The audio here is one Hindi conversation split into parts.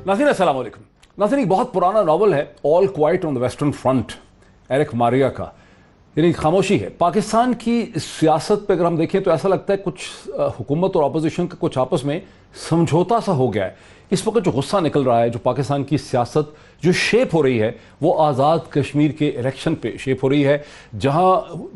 नाज़रीन अस्सलाम वालेकुम। नाज़रीन एक बहुत पुराना नावल है all quiet on the western front, Erich Maria का, यानी खामोशी है। पाकिस्तान की सियासत पे अगर हम देखें तो ऐसा लगता है कुछ हुकूमत और अपोजिशन का कुछ आपस में समझौता सा हो गया है। इस वक्त जो गुस्सा निकल रहा है, जो पाकिस्तान की सियासत जो शेप हो रही है, वो आज़ाद कश्मीर के इलेक्शन पे शेप हो रही है, जहां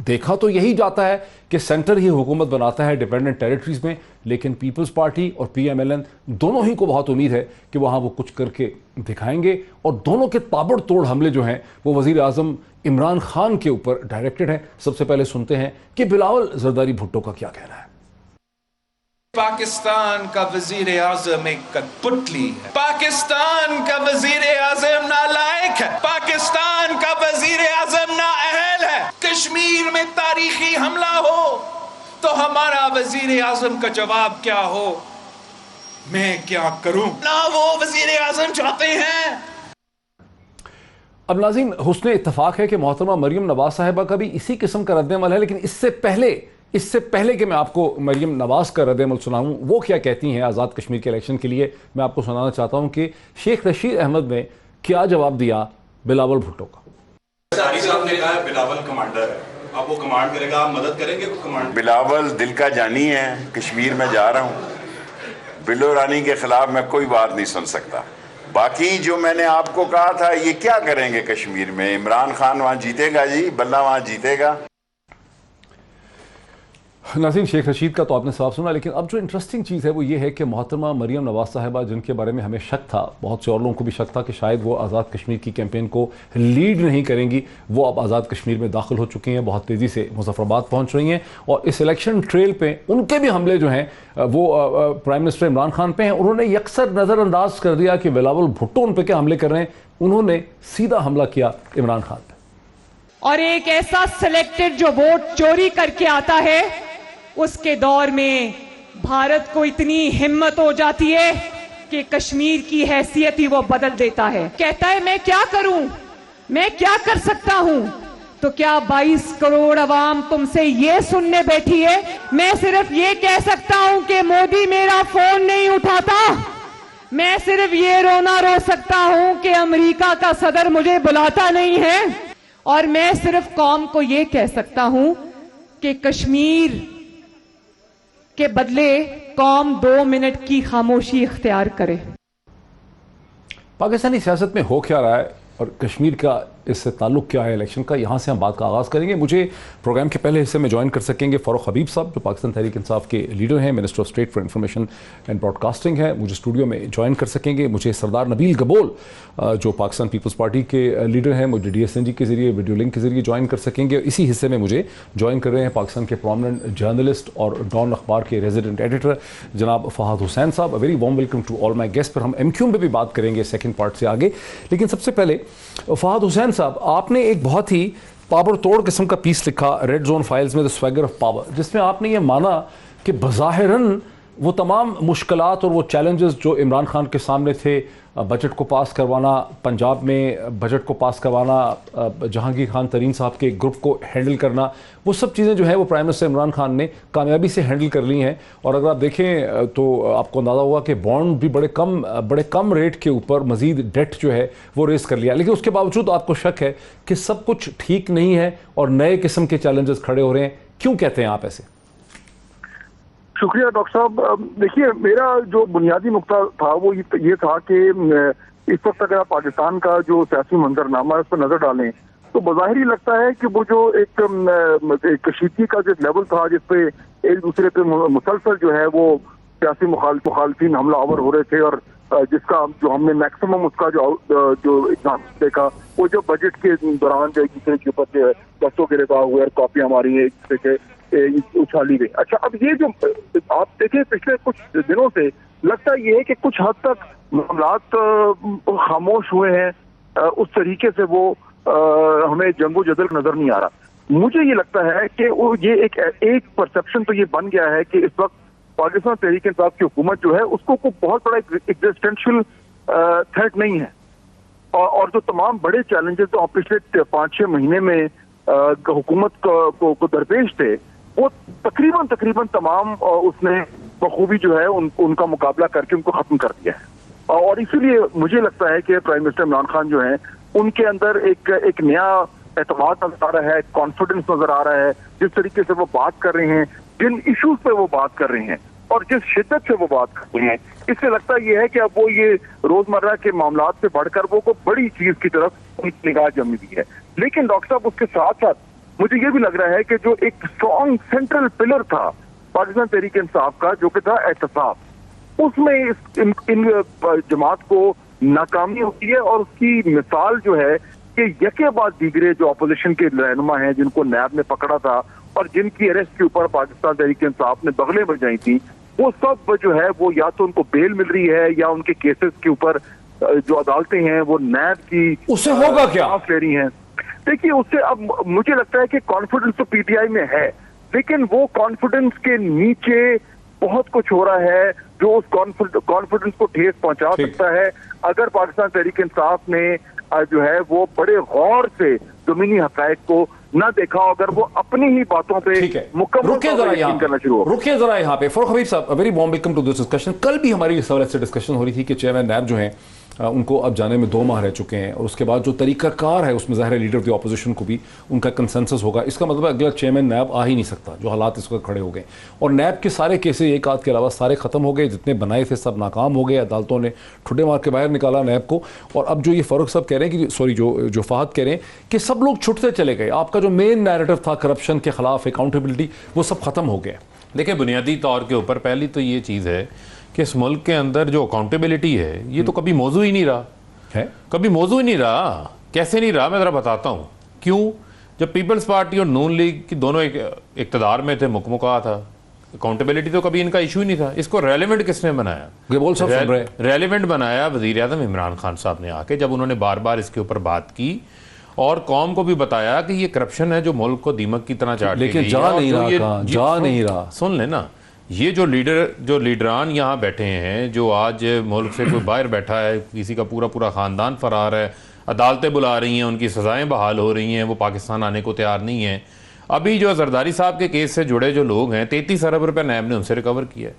देखा तो यही जाता है कि सेंटर ही हुकूमत बनाता है डिपेंडेंट टेरिटरीज में, लेकिन पीपल्स पार्टी और PMLN दोनों ही को बहुत उम्मीद है कि वहाँ वो कुछ करके दिखाएंगे। और दोनों के ताबड़तोड़ हमले जो हैं वो वज़ीर आज़म इमरान खान के ऊपर डायरेक्टेड है। सबसे पहले सुनते हैं कि बिलावल जरदारी भुट्टो का क्या कहना है। पाकिस्तान का वजीर आजम एक कठपुतली है, पाकिस्तान का वजीर आजम नालायक है, पाकिस्तान का वजीर आजम नाअहल है। कश्मीर में तारीखी हमला हो तो हमारा वजीर आजम का जवाब क्या हो, मैं क्या करूं ना वो वजीर आजम चाहते हैं। अब नाज़रीन हुस्ने इत्तफाक है कि मोहतरमा मरियम नवाज साहिबा का भी इसी किस्म का रद्द-ए-अमल है, लेकिन इससे पहले कि मैं आपको मरियम नवाज का रद्द-ए-अमल सुनाऊं, वो क्या कहती हैं आज़ाद कश्मीर के इलेक्शन के लिए, मैं आपको सुनाना चाहता हूं कि शेख रशीद अहमद ने क्या जवाब दिया बिलावल भुट्टो का। साहब ने कहा बिलावल कमांडर है, अब वो कमांड करेगा, आप मदद करेंगे कमांड। बिलावल दिल का जानी है, कश्मीर में जा रहा हूँ, बिल्लो रानी के खिलाफ मैं कोई बात नहीं सुन सकता। बाकी जो मैंने आपको कहा था, ये क्या करेंगे कश्मीर में, इमरान खान वहाँ जीतेगा जी, बल्ला वहाँ जीतेगा। नाज़रीन शेख रशीद का तो आपने सवाल सुना, लेकिन अब जो इंटरेस्टिंग चीज़ है वो ये है कि मोहतरमा मरियम नवाज साहिबा, जिनके बारे में हमें शक था, बहुत से और लोगों को भी शक था कि शायद वो आज़ाद कश्मीर की कैंपेन को लीड नहीं करेंगी, वो अब आज़ाद कश्मीर में दाखिल हो चुकी हैं, बहुत तेज़ी से मुजफ्फराबाद पहुँच रही हैं। और इस इलेक्शन ट्रेल पे उनके भी हमले जो हैं वो प्राइम मिनिस्टर इमरान खान पे हैं। उन्होंने यकसर नज़रअंदाज कर दिया कि बिलावल भुट्टो उन पर क्या हमले कर रहे हैं, उन्होंने सीधा हमला किया इमरान खान पर। और एक ऐसा सिलेक्टेड जो वोट चोरी करके आता है, उसके दौर में भारत को इतनी हिम्मत हो जाती है कि कश्मीर की हैसियत ही वो बदल देता है। कहता है मैं क्या करूं, मैं क्या कर सकता हूं। तो क्या 22 करोड़ अवाम तुमसे ये सुनने बैठी है? मैं सिर्फ ये कह सकता हूं कि मोदी मेरा फोन नहीं उठाता। मैं सिर्फ ये रोना रो सकता हूं कि अमेरिका का सदर मुझे बुलाता नहीं है। और मैं सिर्फ कौम को ये कह सकता हूं कि कश्मीर के बदले कौम 2 मिनट की खामोशी इख्तियार करे। पाकिस्तानी सियासत में हो क्या रहा है और कश्मीर का इससे ताल्लुक़ क्या है इलेक्शन का, यहाँ से हम बात का आगाज़ करेंगे। मुझे प्रोग्राम के पहले हिस्से में ज्वाइन कर सकेंगे फ़ारूक हबीब साहब, जो पाकिस्तान तहरीक इंसाफ के लीडर हैं, minister of state for information and broadcasting है, मुझे स्टूडियो में ज्वाइन कर सकेंगे। मुझे सरदार नबील गबोल, जो पाकिस्तान पीपल्स पार्टी के लीडर हैं, मुझे DSNG के ज़रिए, वीडियो लिंक के ज़रिए ज्वाइन कर सकेंगे। इसी हिस्से में मुझे ज्वाइन कर रहे हैं पाकिस्तान के प्रोमिनेंट जर्नलिस्ट और डॉन अखबार के रेजिडेंट एडिटर जनाब फ़हाद हुसैन साहब। Very warm welcome to all my guest. पर हम MQ में भी बात करेंगे सेकेंड पार्ट से आगे, लेकिन सबसे पहले फ़हाद हुसैन साहब, आपने एक बहुत ही ताबड़तोड़ किस्म का पीस लिखा रेड जोन फाइल्स में, द स्वैगर ऑफ पावर, जिसमें आपने ये माना कि बज़ाहिरन वो तमाम मुश्किलात और वो चैलेंजेस जो इमरान खान के सामने थे, बजट को पास करवाना, पंजाब में बजट को पास करवाना, जहांगीर खान तरीन साहब के ग्रुप को हैंडल करना, वो सब चीज़ें जो है वो प्राइम मिनिस्टर इमरान खान ने कामयाबी से हैंडल कर ली हैं। और अगर आप देखें तो आपको अंदाज़ा होगा कि बॉन्ड भी बड़े कम रेट के ऊपर मज़ीद डेट जो है वो रेस कर लिया, लेकिन उसके बावजूद आपको शक है कि सब कुछ ठीक नहीं है और नए किस्म के चैलेंजेस खड़े हो रहे हैं। क्यों कहते हैं आप ऐसे? शुक्रिया डॉक्टर साहब। देखिए, मेरा जो बुनियादी नुक्ता था वो ये था कि इस वक्त अगर आप पाकिस्तान का जो सियासी मंजरनामा है उस पर नजर डालें तो बज़ाहिर ही लगता है कि वो जो एक कशीदगी का जो लेवल था, जिसपे एक दूसरे पे मुसलसल जो है वो सियासी मुखालफिन हमलावर हो रहे थे, और जिसका जो हमने मैक्सिमम उसका जो एग्जाम देखा वो जो बजट के दौरान जो एक दूसरे के ऊपर जो है बसों गिरफ्तार हुए और कॉपियां मारी है, एक दूसरे के उछाली गई। अच्छा, अब ये जो आप देखें पिछले कुछ दिनों से लगता ये है कि कुछ हद तक मामलात खामोश हुए हैं, उस तरीके से वो हमें जंगो जदल नजर नहीं आ रहा। मुझे ये लगता है कि वो ये एक परसेप्शन तो ये बन गया है कि इस वक्त पाकिस्तान तहरीक इंसाफ की हुकूमत जो है उसको कोई बहुत बड़ा एग्जिस्टेंशियल थ्रेट नहीं है, और जो तमाम बड़े चैलेंजेस तो पिछले 5-6 महीने में हुकूमत को दरपेश थे, वो तकरीबन तमाम उसने बखूबी जो है उनका मुकाबला करके उनको खत्म कर दिया है। और इसीलिए मुझे लगता है कि प्राइम मिनिस्टर इमरान खान जो हैं उनके अंदर एक नया एतमाद नजर आ रहा है, कॉन्फिडेंस नजर आ रहा है, जिस तरीके से वो बात कर रहे हैं, जिन इश्यूज पे वो बात कर रहे हैं और जिस शिद्दत से वो बात कर रहे हैं, इससे लगता ये है कि अब वो ये रोजमर्रा के मामलात से बढ़कर वो को बड़ी चीज की तरफ उनकी निगाह जमी हुई है। लेकिन डॉक्टर साहब उसके साथ साथ मुझे ये भी लग रहा है कि जो एक स्ट्रॉन्ग सेंट्रल पिलर था पाकिस्तान तहरीक इंसाफ का, जो कि था एहतसाब, उसमें इन जमात को नाकामी होती है और उसकी मिसाल जो है कि यके बाद दीगरे जो अपोजिशन के रहनुमा हैं जिनको नैब ने पकड़ा था और जिनकी अरेस्ट के ऊपर पाकिस्तान तहरीक इंसाफ ने बगलें बजाई थी, वो सब जो है वो या तो उनको बेल मिल रही है या उनके केसेस के ऊपर जो अदालतें हैं वो नैब की उससे होगा क्या ले रही हैं। देखिए उससे अब मुझे लगता है कि कॉन्फिडेंस तो पीटीआई में है, लेकिन वो कॉन्फिडेंस के नीचे बहुत कुछ हो रहा है जो उस कॉन्फिडेंस को ठेस पहुंचा सकता है अगर पाकिस्तान तहरीक इंसाफ ने जो है वो बड़े गौर से ज़मीनी हक़ाइक़ को ना देखा, अगर वो अपनी ही बातों पे मुकम्मल करना शुरू हो। रुकिए जरा यहाँ पे। फरूख हबीब साहब, very warm welcome to this discussion. कल भी हमारी इस हवाले से डिस्कशन हो रही थी कि चेयरमैन नैब जो हैं उनको अब जाने में 2 माह रह चुके हैं और उसके बाद जो तरीकाकार है उसमें ज़ाहिर लीडर ऑफ द ऑपोजिशन को भी उनका कंसेंसस होगा। इसका मतलब अगला चेयरमैन नैब आ ही नहीं सकता, जो हालात इस वक्त खड़े हो गए। और नैब के सारे केसेस एक आध के अलावा सारे ख़त्म हो गए, जितने बनाए थे सब नाकाम हो गए, अदालतों ने ठुड्डे मार के बाहर निकाला नैब को। और अब जो ये फ़ारूक साहब कह रहे हैं कि सॉरी जो फ़हद कह रहे हैं कि सब लोग छुटते चले गए, आपका जो मेन नैरेटिव था करप्शन के खिलाफ अकाउंटेबिलिटी, वो सब ख़त्म हो गया। देखिए, बुनियादी तौर के ऊपर पहली तो ये चीज़ है कि इस मुल्क के अंदर जो अकाउंटेबिलिटी है ये तो कभी मौजू ही नहीं रहा है, कभी मौजू ही नहीं रहा। कैसे नहीं रहा, मैं ज़रा बताता हूँ क्यों। जब पीपल्स पार्टी और नून लीग की दोनों इक़्तिदार में थे, मुकमुका था, अकाउंटेबिलिटी तो कभी इनका इशू ही नहीं था। इसको रेलेवेंट किसने बनाया? रेलेवेंट बनाया वज़ीर आज़म इमरान खान साहब ने आके, जब उन्होंने बार बार इसके ऊपर बात की और कौम को भी बताया कि ये करप्शन है जो मुल्क को दीमक की तरह चाट, लेकिन जा नहीं रहा। सुन लेना, ये जो लीडरान यहाँ बैठे हैं, जो आज मुल्क से कोई बाहर बैठा है, किसी का पूरा पूरा ख़ानदान फरार है, अदालतें बुला रही हैं, उनकी सज़ाएं बहाल हो रही हैं, वो पाकिस्तान आने को तैयार नहीं है। अभी जो जरदारी साहब के केस से जुड़े जो लोग हैं, 33 अरब रुपये नैब ने उनसे रिकवर किया है।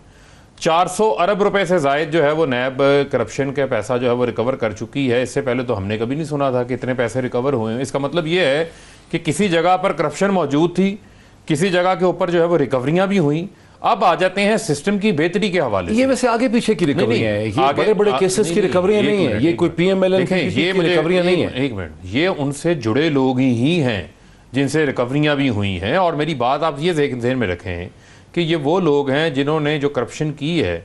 400 अरब रुपए से ज़ायद जो है वो नैब करप्शन का पैसा जो है वो रिकवर कर चुकी है। इससे पहले तो हमने कभी नहीं सुना था कि इतने पैसे रिकवर हुए हैं। इसका मतलब ये है कि किसी जगह पर करप्शन मौजूद थी, किसी जगह के ऊपर जो है वो रिकवरियाँ भी हुई। अब आ जाते हैं सिस्टम की बेहतरी के हवाले से। ये वैसे आगे पीछे की रिकवरी है, ये बड़े बड़े केसेस की रिकवरियां नहीं है, ये कोई पीएमएलएन की रिकवरियां नहीं है। एक मिनट, ये उनसे जुड़े लोग ही हैं जिनसे रिकवरियां भी हुई हैं। और मेरी बात आप ये ज़हन में रखें कि ये वो लोग हैं जिन्होंने जो करप्शन की है।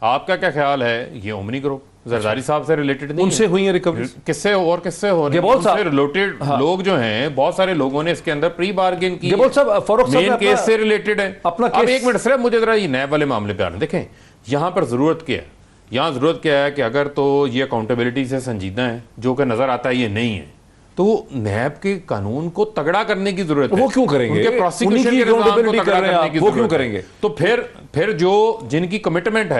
आपका क्या ख्याल है? ये ओमनी ग्रुप जरदारी साहब से रिलेटेड नहीं, उनसे हुई है रिकवरी। किससे और किससे हो रही है? उनसे रिलेटेड लोग जो हैं, बहुत सारे लोगों ने इसके अंदर प्री बार्गेन की, मेन केस से रिलेटेड है अपना। अब एक मिनट सिर्फ मुझे जरा ये नैब वाले मामले पे आने देखें। यहाँ पर जरूरत क्या है? यहाँ जरूरत क्या है कि अगर तो ये अकाउंटेबिलिटी से संजीदा है, जो कि नजर आता है ये नहीं है, तो नैब के कानून को तगड़ा करने की जरूरत है। वो क्यों करेंगे? उनके प्रोसिक्यूशन के निज़ाम को तगड़ा करने की वो क्यों करेंगे? तो फिर जो जिनकी कमिटमेंट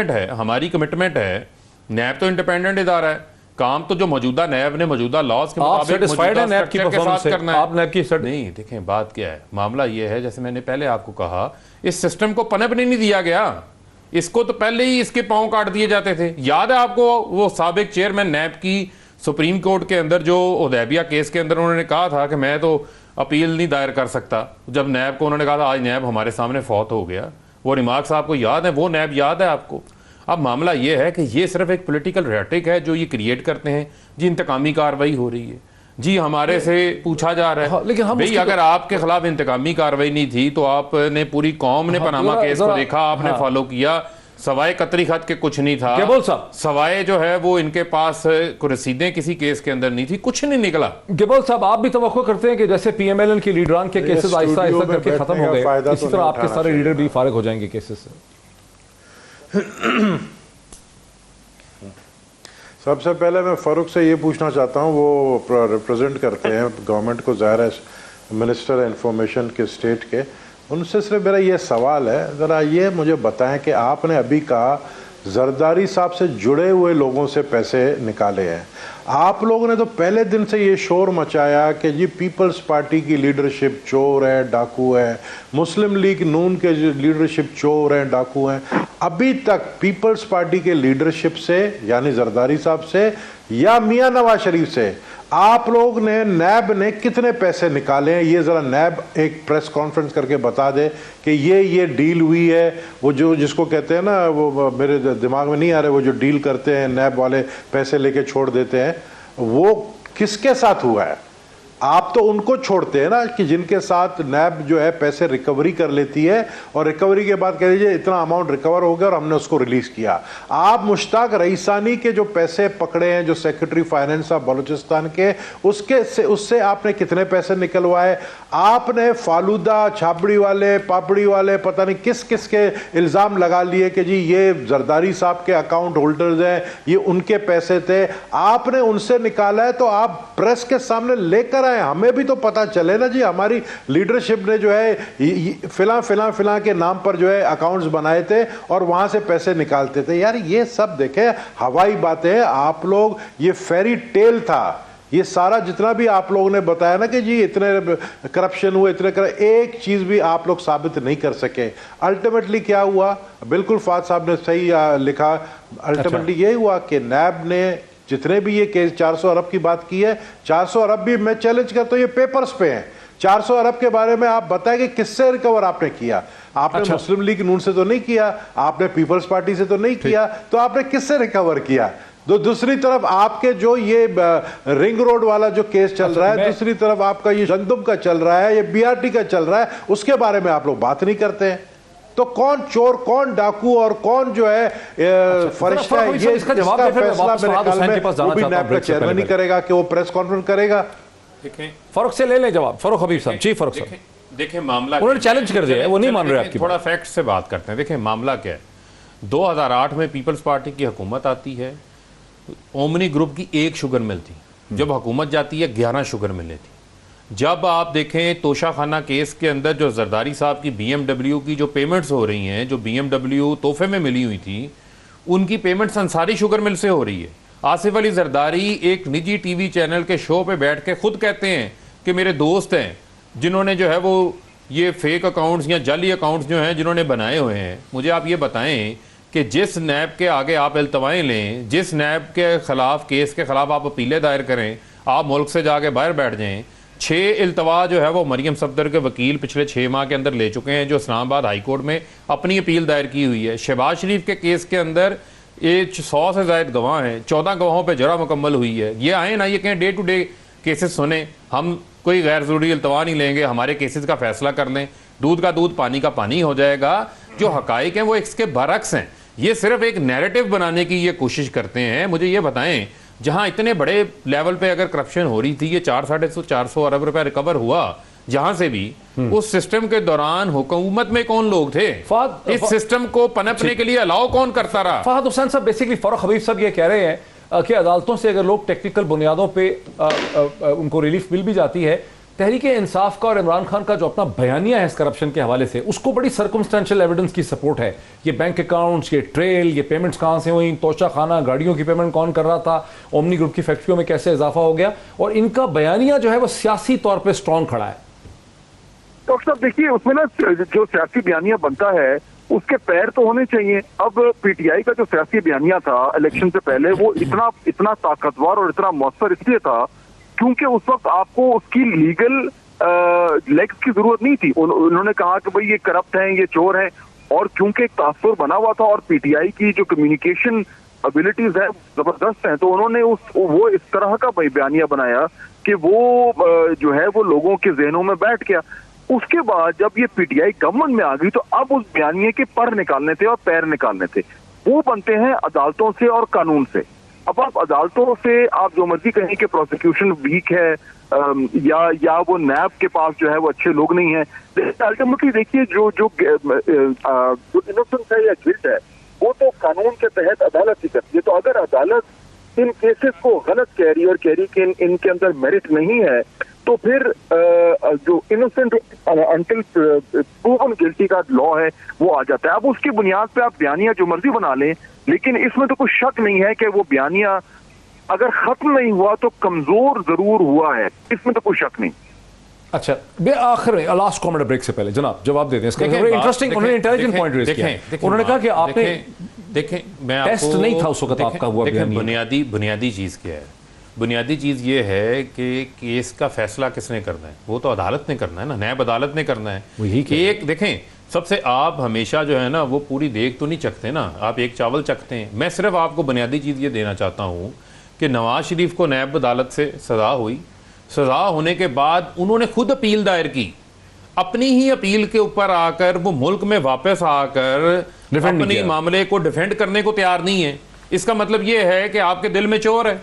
है, हमारी कमिटमेंट है, नैब तो इंडिपेंडेंट इदारा है, काम तो जो मौजूदा नैब ने मौजूदा लॉज के मुताबिक नैब की परफॉर्मेंस से करना है। आप नैब की नहीं, देखें बात क्या है, मामला ये है, जैसे मैंने पहले आपको कहा, इस सिस्टम को पनपने नहीं दिया गया। इसको तो पहले ही इसके पांव काट दिए जाते थे। याद है आपको वो साबिक चेयरमैन नैब की सुप्रीम कोर्ट के अंदर जो उदैबिया केस के अंदर उन्होंने कहा था कि मैं तो अपील नहीं दायर कर सकता, जब नैब को उन्होंने कहा था आज नैब हमारे सामने फौत हो गया। वो रिमार्क्स आपको याद है? वो नैब याद है आपको? अब मामला ये है कि ये सिर्फ एक पॉलिटिकल रेटिक है जो ये क्रिएट करते हैं जी। इंतकामी कार्रवाई हो रही है जी, हमारे से पूछा जा रहा है। हाँ, लेकिन हम भाई अगर आपके खिलाफ इंतकामी कार्रवाई नहीं थी तो आपने पूरी कौम ने पनामा केस को देखा, आपने फॉलो किया, सवाए कतरी खत के कुछ नहीं था। गेबोल साहब, सवाए जो है वो इनके पास रसीदें किसी केस के अंदर नहीं थी, कुछ नहीं निकला। गेबोल साहब, आप भी तवक्को करते हैं कि जैसे पीएमएलएन की लीडरान के केसेस आहिस्ता आहिस्ता करके खत्म हो गए, इसी तरह आपके सारे लीडर भी फारिग हो जाएंगे केसेस से? सबसे पहले मैं फारूक से ये पूछना चाहता हूँ, वो रिप्रेजेंट करते हैं गवर्नमेंट को, ज़ाहिर है मिनिस्टर इंफॉर्मेशन के स्टेट के, उनसे सिर्फ मेरा ये सवाल है, ज़रा ये मुझे बताएं कि आपने अभी कहा जरदारी साहब से जुड़े हुए लोगों से पैसे निकाले हैं। आप लोगों ने तो पहले दिन से ये शोर मचाया कि जी पीपल्स पार्टी की लीडरशिप चोर है, डाकू है, मुस्लिम लीग नून के लीडरशिप चोर हैं, डाकू हैं। अभी तक पीपल्स पार्टी के लीडरशिप से यानी जरदारी साहब से या मियां नवाज शरीफ से आप लोग ने, नैब ने कितने पैसे निकाले हैं? ये ज़रा नैब एक प्रेस कॉन्फ्रेंस करके बता दे कि ये डील हुई है। वो जो जिसको कहते हैं ना, वो मेरे दिमाग में नहीं आ रहे, वो जो डील करते हैं नैब वाले, पैसे लेके छोड़ देते हैं, वो किसके साथ हुआ है? आप तो उनको छोड़ते हैं ना कि जिनके साथ नैब जो है पैसे रिकवरी कर लेती है और रिकवरी के बाद कह लीजिए इतना अमाउंट रिकवर हो गया और हमने उसको रिलीज किया। आप मुश्ताक रईसानी के जो पैसे पकड़े हैं, जो सेक्रेटरी फाइनेंस ऑफ बलूचिस्तान के, उससे आपने कितने पैसे निकलवाए? आपने फालूदा, छाबड़ी वाले, पापड़ी वाले, पता नहीं किस किस के इल्ज़ाम लगा लिए कि जी ये जरदारी साहब के अकाउंट होल्डर्स हैं, ये उनके पैसे थे, आपने उनसे निकाला है। तो आप प्रेस के सामने लेकर हमें भी तो पता चले ना जी। हमारी लीडरशिप ने जो है फिला के नाम पर जो है अकाउंट्स बनाए थे और वहां से पैसे निकालते थे। यार ये सब देखे हवाई बातें। आप लोग, ये फेरी टेल था ये सारा, जितना भी आप लोगों ने बताया ना कि जी इतने करप्शन हुए, एक चीज भी आप लोग साबित नहीं कर सके। अल्टीमेटली क्या हुआ? बिल्कुल फाद साहब ने सही लिखा। अल्टीमेटली यही हुआ कि नैब ने जितने भी ये केस 400 अरब की बात की है, 400 अरब भी मैं चैलेंज करता हूं, ये पेपर्स पे हैं। 400 अरब के बारे में आप बताएं कि किससे रिकवर आपने किया? आपने मुस्लिम लीग नून से तो नहीं किया, आपने पीपल्स पार्टी से तो नहीं किया, तो आपने किससे रिकवर किया? दूसरी तरफ आपके जो ये रिंग रोड वाला जो केस चल रहा है, दूसरी तरफ आपका ये जंगदुम का चल रहा है, ये बीआरटी का चल रहा है, उसके बारे में आप लोग बात नहीं करते हैं। तो कौन चोर, कौन डाकू और कौन जो है फरिश्ता है, ये इसका जवाब फैसला मेरे ख्याल में वो भी नैब का चेयरमैन ही करेगा कि वो प्रेस कॉन्फ्रेंस करेगा। फारूक से ले जवाब। फारूक हबीब साहब जी। फारूक साहब देखिए मामला उन्होंने चैलेंज कर दिया है, वो नहीं मान रहे आपकी। थोड़ा फैक्ट से बात करते हैं। देखिए मामला क्या है, 2008 में पीपल्स पार्टी की हुकूमत आती है, ओमनी ग्रुप की 1 शुगर मिल थी, जब हुकूमत जाती है 11 शुगर मिले थी। जब आप देखें तोशाखाना केस के अंदर जो जरदारी साहब की BMW की जो पेमेंट्स हो रही हैं, जो BMW तोहफे में मिली हुई थी, उनकी पेमेंट्स अंसारी शुगर मिल से हो रही है। आसिफ अली जरदारी एक निजी टीवी चैनल के शो पे बैठ के खुद कहते हैं कि मेरे दोस्त हैं जिन्होंने जो है वो ये फेक अकाउंट्स या जाली अकाउंट्स जो हैं जिन्होंने बनाए हुए हैं। मुझे आप ये बताएं कि जिस नैब के आगे आप इल्तवाएँ लें, जिस नैब के खिलाफ केस के खिलाफ आप अपीलें दायर करें, आप मुल्क से जाके बाहर बैठ जाएं। 6 इल्तवा जो है वो मरियम सफदर के वकील पिछले 6 माह के अंदर ले चुके हैं, जो इस्लामाबाद हाई कोर्ट में अपनी अपील दायर की हुई है। शहबाज शरीफ के केस के अंदर ये 100 से ज़ायद गवाह हैं, 14 गवाहों पे जरा मुकम्मल हुई है। ये आए ना, ये कहें डे टू डे केसेस सुने, हम कोई गैर ज़रूरी इल्तवा नहीं लेंगे, हमारे केसेस का फैसला कर लें, दूध का दूध पानी का पानी हो जाएगा। जो हकाइक हैं वो इसके बरक्स हैं। ये सिर्फ एक नैरेटिव बनाने की ये कोशिश करते हैं। मुझे ये बताएं, जहां इतने बड़े लेवल पे अगर करप्शन हो रही थी, ये 400-450 अरब रुपए रिकवर हुआ जहां से भी, उस सिस्टम के दौरान हुकूमत में कौन लोग थे? इस सिस्टम को पनपने के लिए अलाउ कौन करता रहा? फहद हुसैन साहब, बेसिकली फारूक हबीब साहब ये कह रहे हैं कि अदालतों से अगर लोग टेक्निकल बुनियादों पे उनको रिलीफ मिल भी जाती है, तहरीक इंसाफ का और इमरान खान का जो अपना बयानिया है इस करप्शन के हवाले से, उसको बड़ी सर्कमस्टेंशियल एविडेंस की सपोर्ट है। ये बैंक अकाउंट्स, ये ट्रेल, ये पेमेंट्स कहाँ से हुई, तोशा खाना, गाड़ियों की पेमेंट कौन कर रहा था, ओमनी ग्रुप की फैक्ट्रियों में कैसे इजाफा हो गया, और इनका बयानिया जो है वो सियासी तौर पर स्ट्रॉन्ग खड़ा है। डॉक्टर साहब देखिए, उसमें ना जो सियासी बयानिया बनता है उसके पैर तो होने चाहिए। अब पीटीआई का जो सियासी बयानिया था इलेक्शन से पहले, वो इतना ताकतवर और इतना मौसर इसलिए था क्योंकि उस वक्त आपको उसकी लीगल लेग्स की जरूरत नहीं थी। उन्होंने कहा कि भाई ये करप्ट हैं, ये चोर हैं, और क्योंकि एक तासुर बना हुआ था और पीटीआई की जो कम्युनिकेशन एबिलिटीज है जबरदस्त हैं, तो उन्होंने वो इस तरह का बयानिया बनाया कि वो जो है वो लोगों के जहनों में बैठ गया। उसके बाद जब ये पीटीआई गवर्नमेंट में आ गई तो अब उस बयानिए के पर निकालने थे और पैर निकालने थे। वो बनते हैं अदालतों से और कानून से। अब आप अदालतों से आप जो मर्जी कहें कि प्रोसिक्यूशन वीक है या वो नैब के पास जो है वो अच्छे लोग नहीं है, अल्टीमेटली देखिए जो इनोसेंस है या गिल्ट है वो तो कानून के तहत अदालत ही करती है। तो अगर अदालत इन केसेस को गलत कह रही है और कह रही कि इनके अंदर मेरिट नहीं है, तो फिर जो इनोसेंट अंटिल प्रूवन गिल्टी का लॉ है वो आ जाता है। अब उसकी बुनियाद पे आप बयानियां जो मर्जी बना लें, लेकिन इसमें तो कोई शक नहीं है कि वो बयानियां अगर खत्म नहीं हुआ तो कमजोर जरूर हुआ है, इसमें तो कोई शक नहीं। अच्छा, आखिर में लास्ट कमेंट ब्रेक से पहले जनाब जवाब देते हैं इसका। इंटरेस्टिंग, उन्होंने इंटेलिजेंट पॉइंट रेज किया। उन्होंने कहा कि आपने देखें, मैं टेस्ट नहीं था उस वक्त आपका हुआ। बुनियादी चीज़ क्या है? बुनियादी चीज़ ये है कि केस का फैसला किसने करना है? वो तो अदालत ने करना है ना, नायब अदालत ने करना है। एक देखें, सबसे आप हमेशा जो है ना वो पूरी देख तो नहीं चखते ना, आप एक चावल चखते हैं। मैं सिर्फ आपको बुनियादी चीज़ ये देना चाहता हूँ कि नवाज शरीफ को नायब अदालत से सज़ा हुई, सज़ा होने के बाद उन्होंने खुद अपील दायर की, अपनी ही अपील के ऊपर आकर वो मुल्क में वापस आकर अपने मामले को डिफेंड करने को तैयार नहीं है। इसका मतलब ये है कि आपके दिल में चोर है।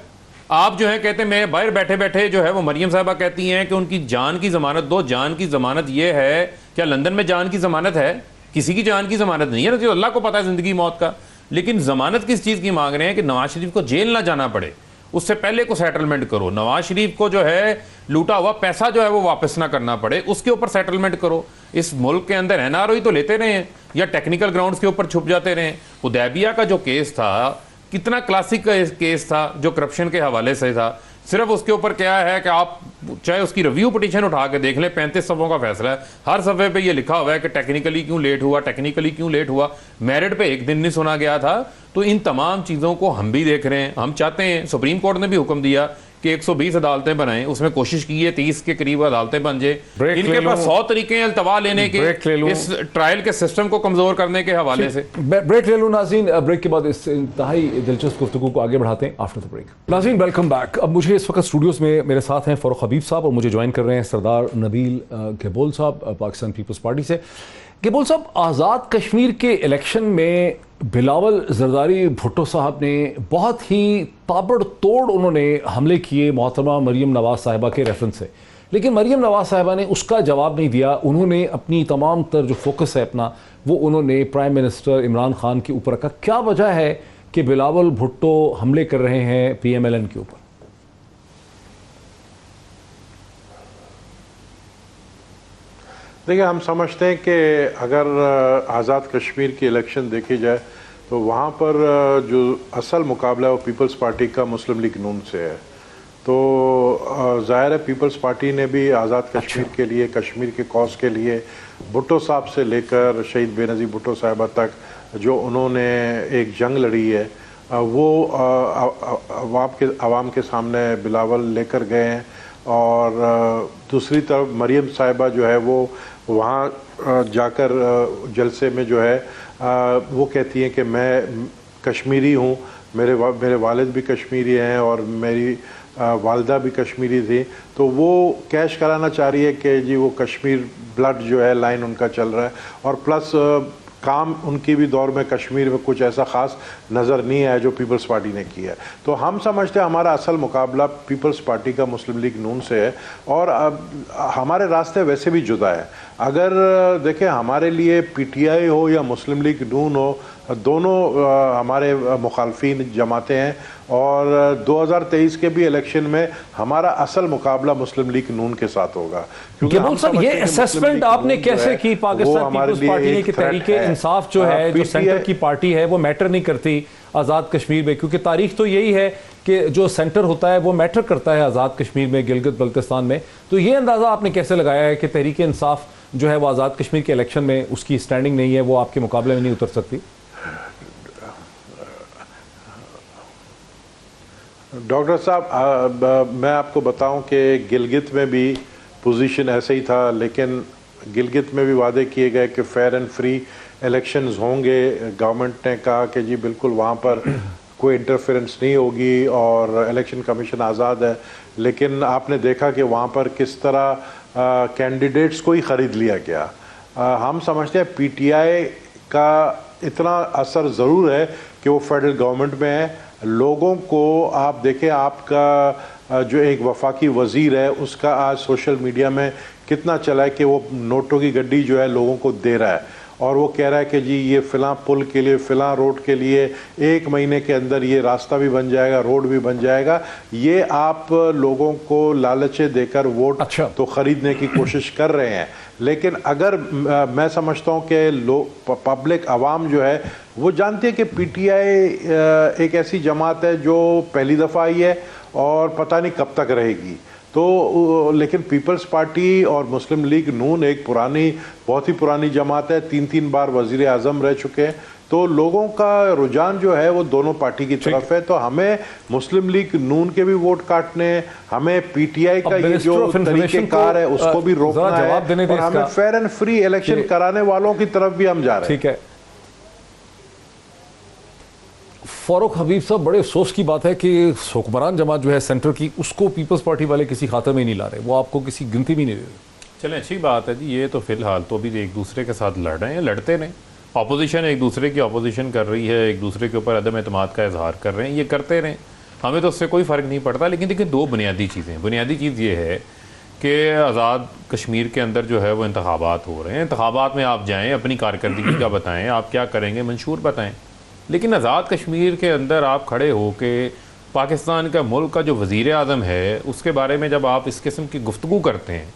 आप जो है कहते हैं मैं बाहर बैठे बैठे जो है वो मरियम साहिबा कहती हैं कि उनकी जान की जमानत दो। जान की जमानत ये है, क्या लंदन में जान की जमानत है? किसी की जान की जमानत नहीं है ना, तो अल्लाह को पता है जिंदगी मौत का। लेकिन जमानत किस चीज़ की मांग रहे हैं कि नवाज शरीफ को जेल ना जाना पड़े, उससे पहले को सेटलमेंट करो। नवाज शरीफ को जो है लूटा हुआ पैसा जो है वो वापस ना करना पड़े, उसके ऊपर सेटलमेंट करो। इस मुल्क के अंदर एनआरओ तो लेते रहे हैं या टेक्निकल ग्राउंड्स के ऊपर छुप जाते रहे। हुदैबिया का जो केस था कितना क्लासिक केस था जो करप्शन के हवाले से था। सिर्फ उसके ऊपर क्या है कि आप चाहे उसकी रिव्यू पिटीशन उठा के देख लें, 35 सफ़ों का फैसला है। हर सफ़े पे ये लिखा हुआ है कि टेक्निकली क्यों लेट हुआ, टेक्निकली क्यों लेट हुआ, मेरिट पे एक दिन नहीं सुना गया था। तो इन तमाम चीज़ों को हम भी देख रहे हैं। हम चाहते हैं, सुप्रीम कोर्ट ने भी हुक्म दिया कि 120 अदालतें बनाएं, उसमें कोशिश की है 30 के करीब अदालतें बन जाए। इनके पास 100 तरीके हैं अल्तवा लेने के, इस ट्रायल के सिस्टम को कमजोर करने के हवाले से। ब्रेक ले लूं नाज़रीन, ब्रेक के बाद इस इंतहाई दिलचस्प गुफ्तगू को आगे बढ़ाते हैं आफ्टर द ब्रेक। नाज़रीन वेलकम बैक। अब मुझे इस वक्त स्टूडियोज में मेरे साथ हैं फ़ारूक हबीब साहब और मुझे ज्वाइन कर रहे हैं सरदार नबील गहबोल साहब पाकिस्तान पीपल्स पार्टी से। गहबोल साहब, आज़ाद कश्मीर के इलेक्शन में बिलावल जरदारी भुट्टो साहब ने बहुत ही ताबड़तोड़ उन्होंने हमले किए मोहतरमा मरीम नवाज साहिबा के रेफरेंस से, लेकिन मरीम नवाज साहिबा ने उसका जवाब नहीं दिया। उन्होंने अपनी तमाम तर जो फोकस है अपना वो उन्होंने प्राइम मिनिस्टर इमरान खान के ऊपर रखा। क्या वजह है कि बिलावल भुट्टो हमले कर रहे हैं PMLN के ऊपर? देखिए, हम समझते हैं कि अगर आज़ाद कश्मीर की इलेक्शन देखी जाए तो वहाँ पर जो असल मुकाबला है वो पीपल्स पार्टी का मुस्लिम लीग नून से है। तो ज़ाहिर है पीपल्स पार्टी ने भी आज़ाद कश्मीर के लिए, कश्मीर के कॉज के लिए भुट्टो साहब से लेकर शहीद बेनज़ीर भुट्टो साहिबा तक जो उन्होंने एक जंग लड़ी है वो आवाम के सामने बिलावल लेकर गए हैं। और दूसरी तरफ मरीम साहिबा जो है वो वहाँ जाकर जलसे में जो है वो कहती हैं कि मैं कश्मीरी हूँ, मेरे वालिद भी कश्मीरी हैं और मेरी वालदा भी कश्मीरी थी। तो वो कैश कराना चाह रही है कि जी वो कश्मीर ब्लड जो है लाइन उनका चल रहा है। और प्लस काम उनकी भी दौर में कश्मीर में कुछ ऐसा ख़ास नज़र नहीं आया जो पीपल्स पार्टी ने किया है। तो हम समझते हैं हमारा असल मुकाबला पीपल्स पार्टी का मुस्लिम लीग नून से है। और अब हमारे रास्ते वैसे भी जुदा है। अगर देखें, हमारे लिए PTI हो या मुस्लिम लीग नून हो, दोनों हमारे मुखालफिन जमातें हैं। और 2023 के भी इलेक्शन में हमारा असल मुकाबला मुस्लिम लीग नून के साथ होगा। क्योंकि ये असेसमेंट आपने कैसे की पाकिस्तान पीपल्स पार्टी ने कि तहरीके इंसाफ जो है जो सेंटर की पार्टी है वो मैटर नहीं करती आज़ाद कश्मीर में? क्योंकि तारीख तो यही है कि जो सेंटर होता है वो मैटर करता है आज़ाद कश्मीर में, गिलगित बल्तिस्तान में। तो ये अंदाज़ा आपने कैसे लगाया है कि तहरीके इंसाफ जो है वो आज़ाद कश्मीर के इलेक्शन में उसकी स्टैंडिंग नहीं है, वो आपके मुकाबले में नहीं उतर सकती? डॉक्टर साहब, मैं आपको बताऊं कि गिलगित में भी पोजीशन ऐसे ही था, लेकिन गिलगित में भी वादे किए गए कि फेयर एंड फ्री इलेक्शंस होंगे। गवर्नमेंट ने कहा कि जी बिल्कुल वहाँ पर कोई इंटरफेरेंस नहीं होगी और इलेक्शन कमीशन आज़ाद है। लेकिन आपने देखा कि वहाँ पर किस तरह कैंडिडेट्स को ही ख़रीद लिया गया। हम समझते हैं PTI का इतना असर ज़रूर है कि वो फेडरल गवर्नमेंट में है। लोगों को आप देखें, आपका जो एक वफाकी वज़ीर है उसका आज सोशल मीडिया में कितना चला है कि वो नोटों की गड्डी जो है लोगों को दे रहा है। और वो कह रहा है कि जी ये फ़िलां पुल के लिए, फ़िलां रोड के लिए 1 महीने के अंदर ये रास्ता भी बन जाएगा, रोड भी बन जाएगा। ये आप लोगों को लालचें देकर वोट तो ख़रीदने की कोशिश कर रहे हैं, लेकिन अगर मैं समझता हूँ कि पब्लिक आवाम जो है वो जानती है कि PTI एक ऐसी जमात है जो पहली दफ़ा आई है और पता नहीं कब तक रहेगी। तो लेकिन पीपल्स पार्टी और मुस्लिम लीग नून एक बहुत ही पुरानी जमात है, 3 बार वज़ीर आज़म रह चुके हैं, तो लोगों का रुझान जो है वो दोनों पार्टी की तरफ है। तो हमें मुस्लिम लीग नून के भी वोट काटने, हमें PTI का ये जो तरीक़ेकार है उसको भी रोकना है, और हमें फेयर एंड फ्री इलेक्शन कराने वालों की तरफ भी हम जा रहे हैं। ठीक है फारूक हबीब साहब, बड़े अफसोस की बात है कि हुक्मरान जमात जो है सेंटर की, उसको पीपल्स पार्टी वाले किसी खाते में नहीं ला रहे, वो आपको किसी गिनती भी नहीं दे रहे। चलें, अच्छी बात है जी। ये तो फिलहाल तो भी एक दूसरे के साथ लड़ रहे हैं, लड़ते रहें। अपोजिशन एक दूसरे की अपोजिशन कर रही है, एक दूसरे के ऊपर अदम एतमाद का इजहार कर रहे हैं, ये करते रहें, हमें तो उससे कोई फ़र्क नहीं पड़ता। लेकिन देखिए, 2 बुनियादी चीज़ें। बुनियादी चीज़ ये है कि आज़ाद कश्मीर के अंदर जो है वो इंतखाबात हो रहे हैं, इंतखाबात में आप जाएँ, अपनी कारकर्दगी का बताएँ, आप क्या करेंगे मंशूर बताएँ। लेकिन आज़ाद कश्मीर के अंदर आप खड़े हो के पाकिस्तान का मुल्क का जो वज़ीर आज़म है उसके बारे में जब आप इस किस्म की गुफ्तगू करते हैं,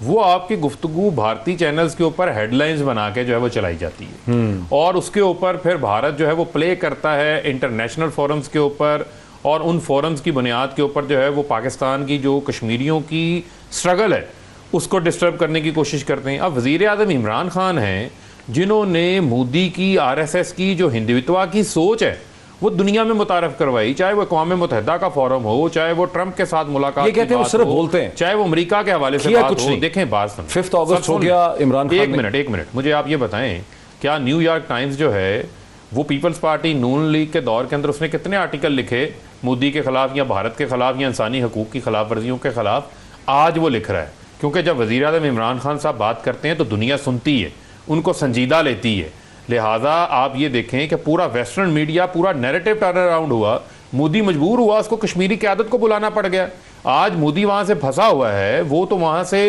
वो आपकी गुफ्तगू भारतीय चैनल्स के ऊपर हेडलाइंस बना के जो है वो चलाई जाती है, और उसके ऊपर फिर भारत जो है वो प्ले करता है इंटरनेशनल फोरम्स के ऊपर, और उन फोरम्स की बुनियाद के ऊपर जो है वो पाकिस्तान की जो कश्मीरियों की स्ट्रगल है उसको डिस्टर्ब करने की कोशिश करते हैं। अब वज़ीर आज़म इमरान खान हैं जिन्होंने मोदी की RSS की जो हिंदुत्वा की सोच है वो दुनिया में मुतारफ करवाई, चाहे वो अक़वाम मुत्तहिदा का फोरम हो, चाहे वो ट्रंप के साथ मुलाकात, ये कहते हैं वो सिर्फ बोलते हैं, चाहे वो अमेरिका के हवाले से बात हो। देखें, बात सुन, 5 अगस्त हो गया, इमरान खान एक मिनट मुझे आप ये बताएं, क्या न्यूयॉर्क टाइम्स जो है वो पीपल्स पार्टी नून लीग के दौर के अंदर उसने कितने आर्टिकल लिखे मोदी के खिलाफ या भारत के खिलाफ या इंसानी हकूक की खिलाफ वर्जियों के खिलाफ? आज वो लिख रहा है, क्योंकि जब वज़ीर आज़म इमरान खान साहब बात करते हैं तो दुनिया सुनती है, उनको संजीदा लेती है। लिहाजा आप ये देखें कि पूरा वेस्टर्न मीडिया, पूरा नैरेटिव टर्न अराउंड हुआ, मोदी मजबूर हुआ, उसको कश्मीरी क़यादत को बुलाना पड़ गया। आज मोदी वहाँ से फंसा हुआ है, वो तो वहाँ से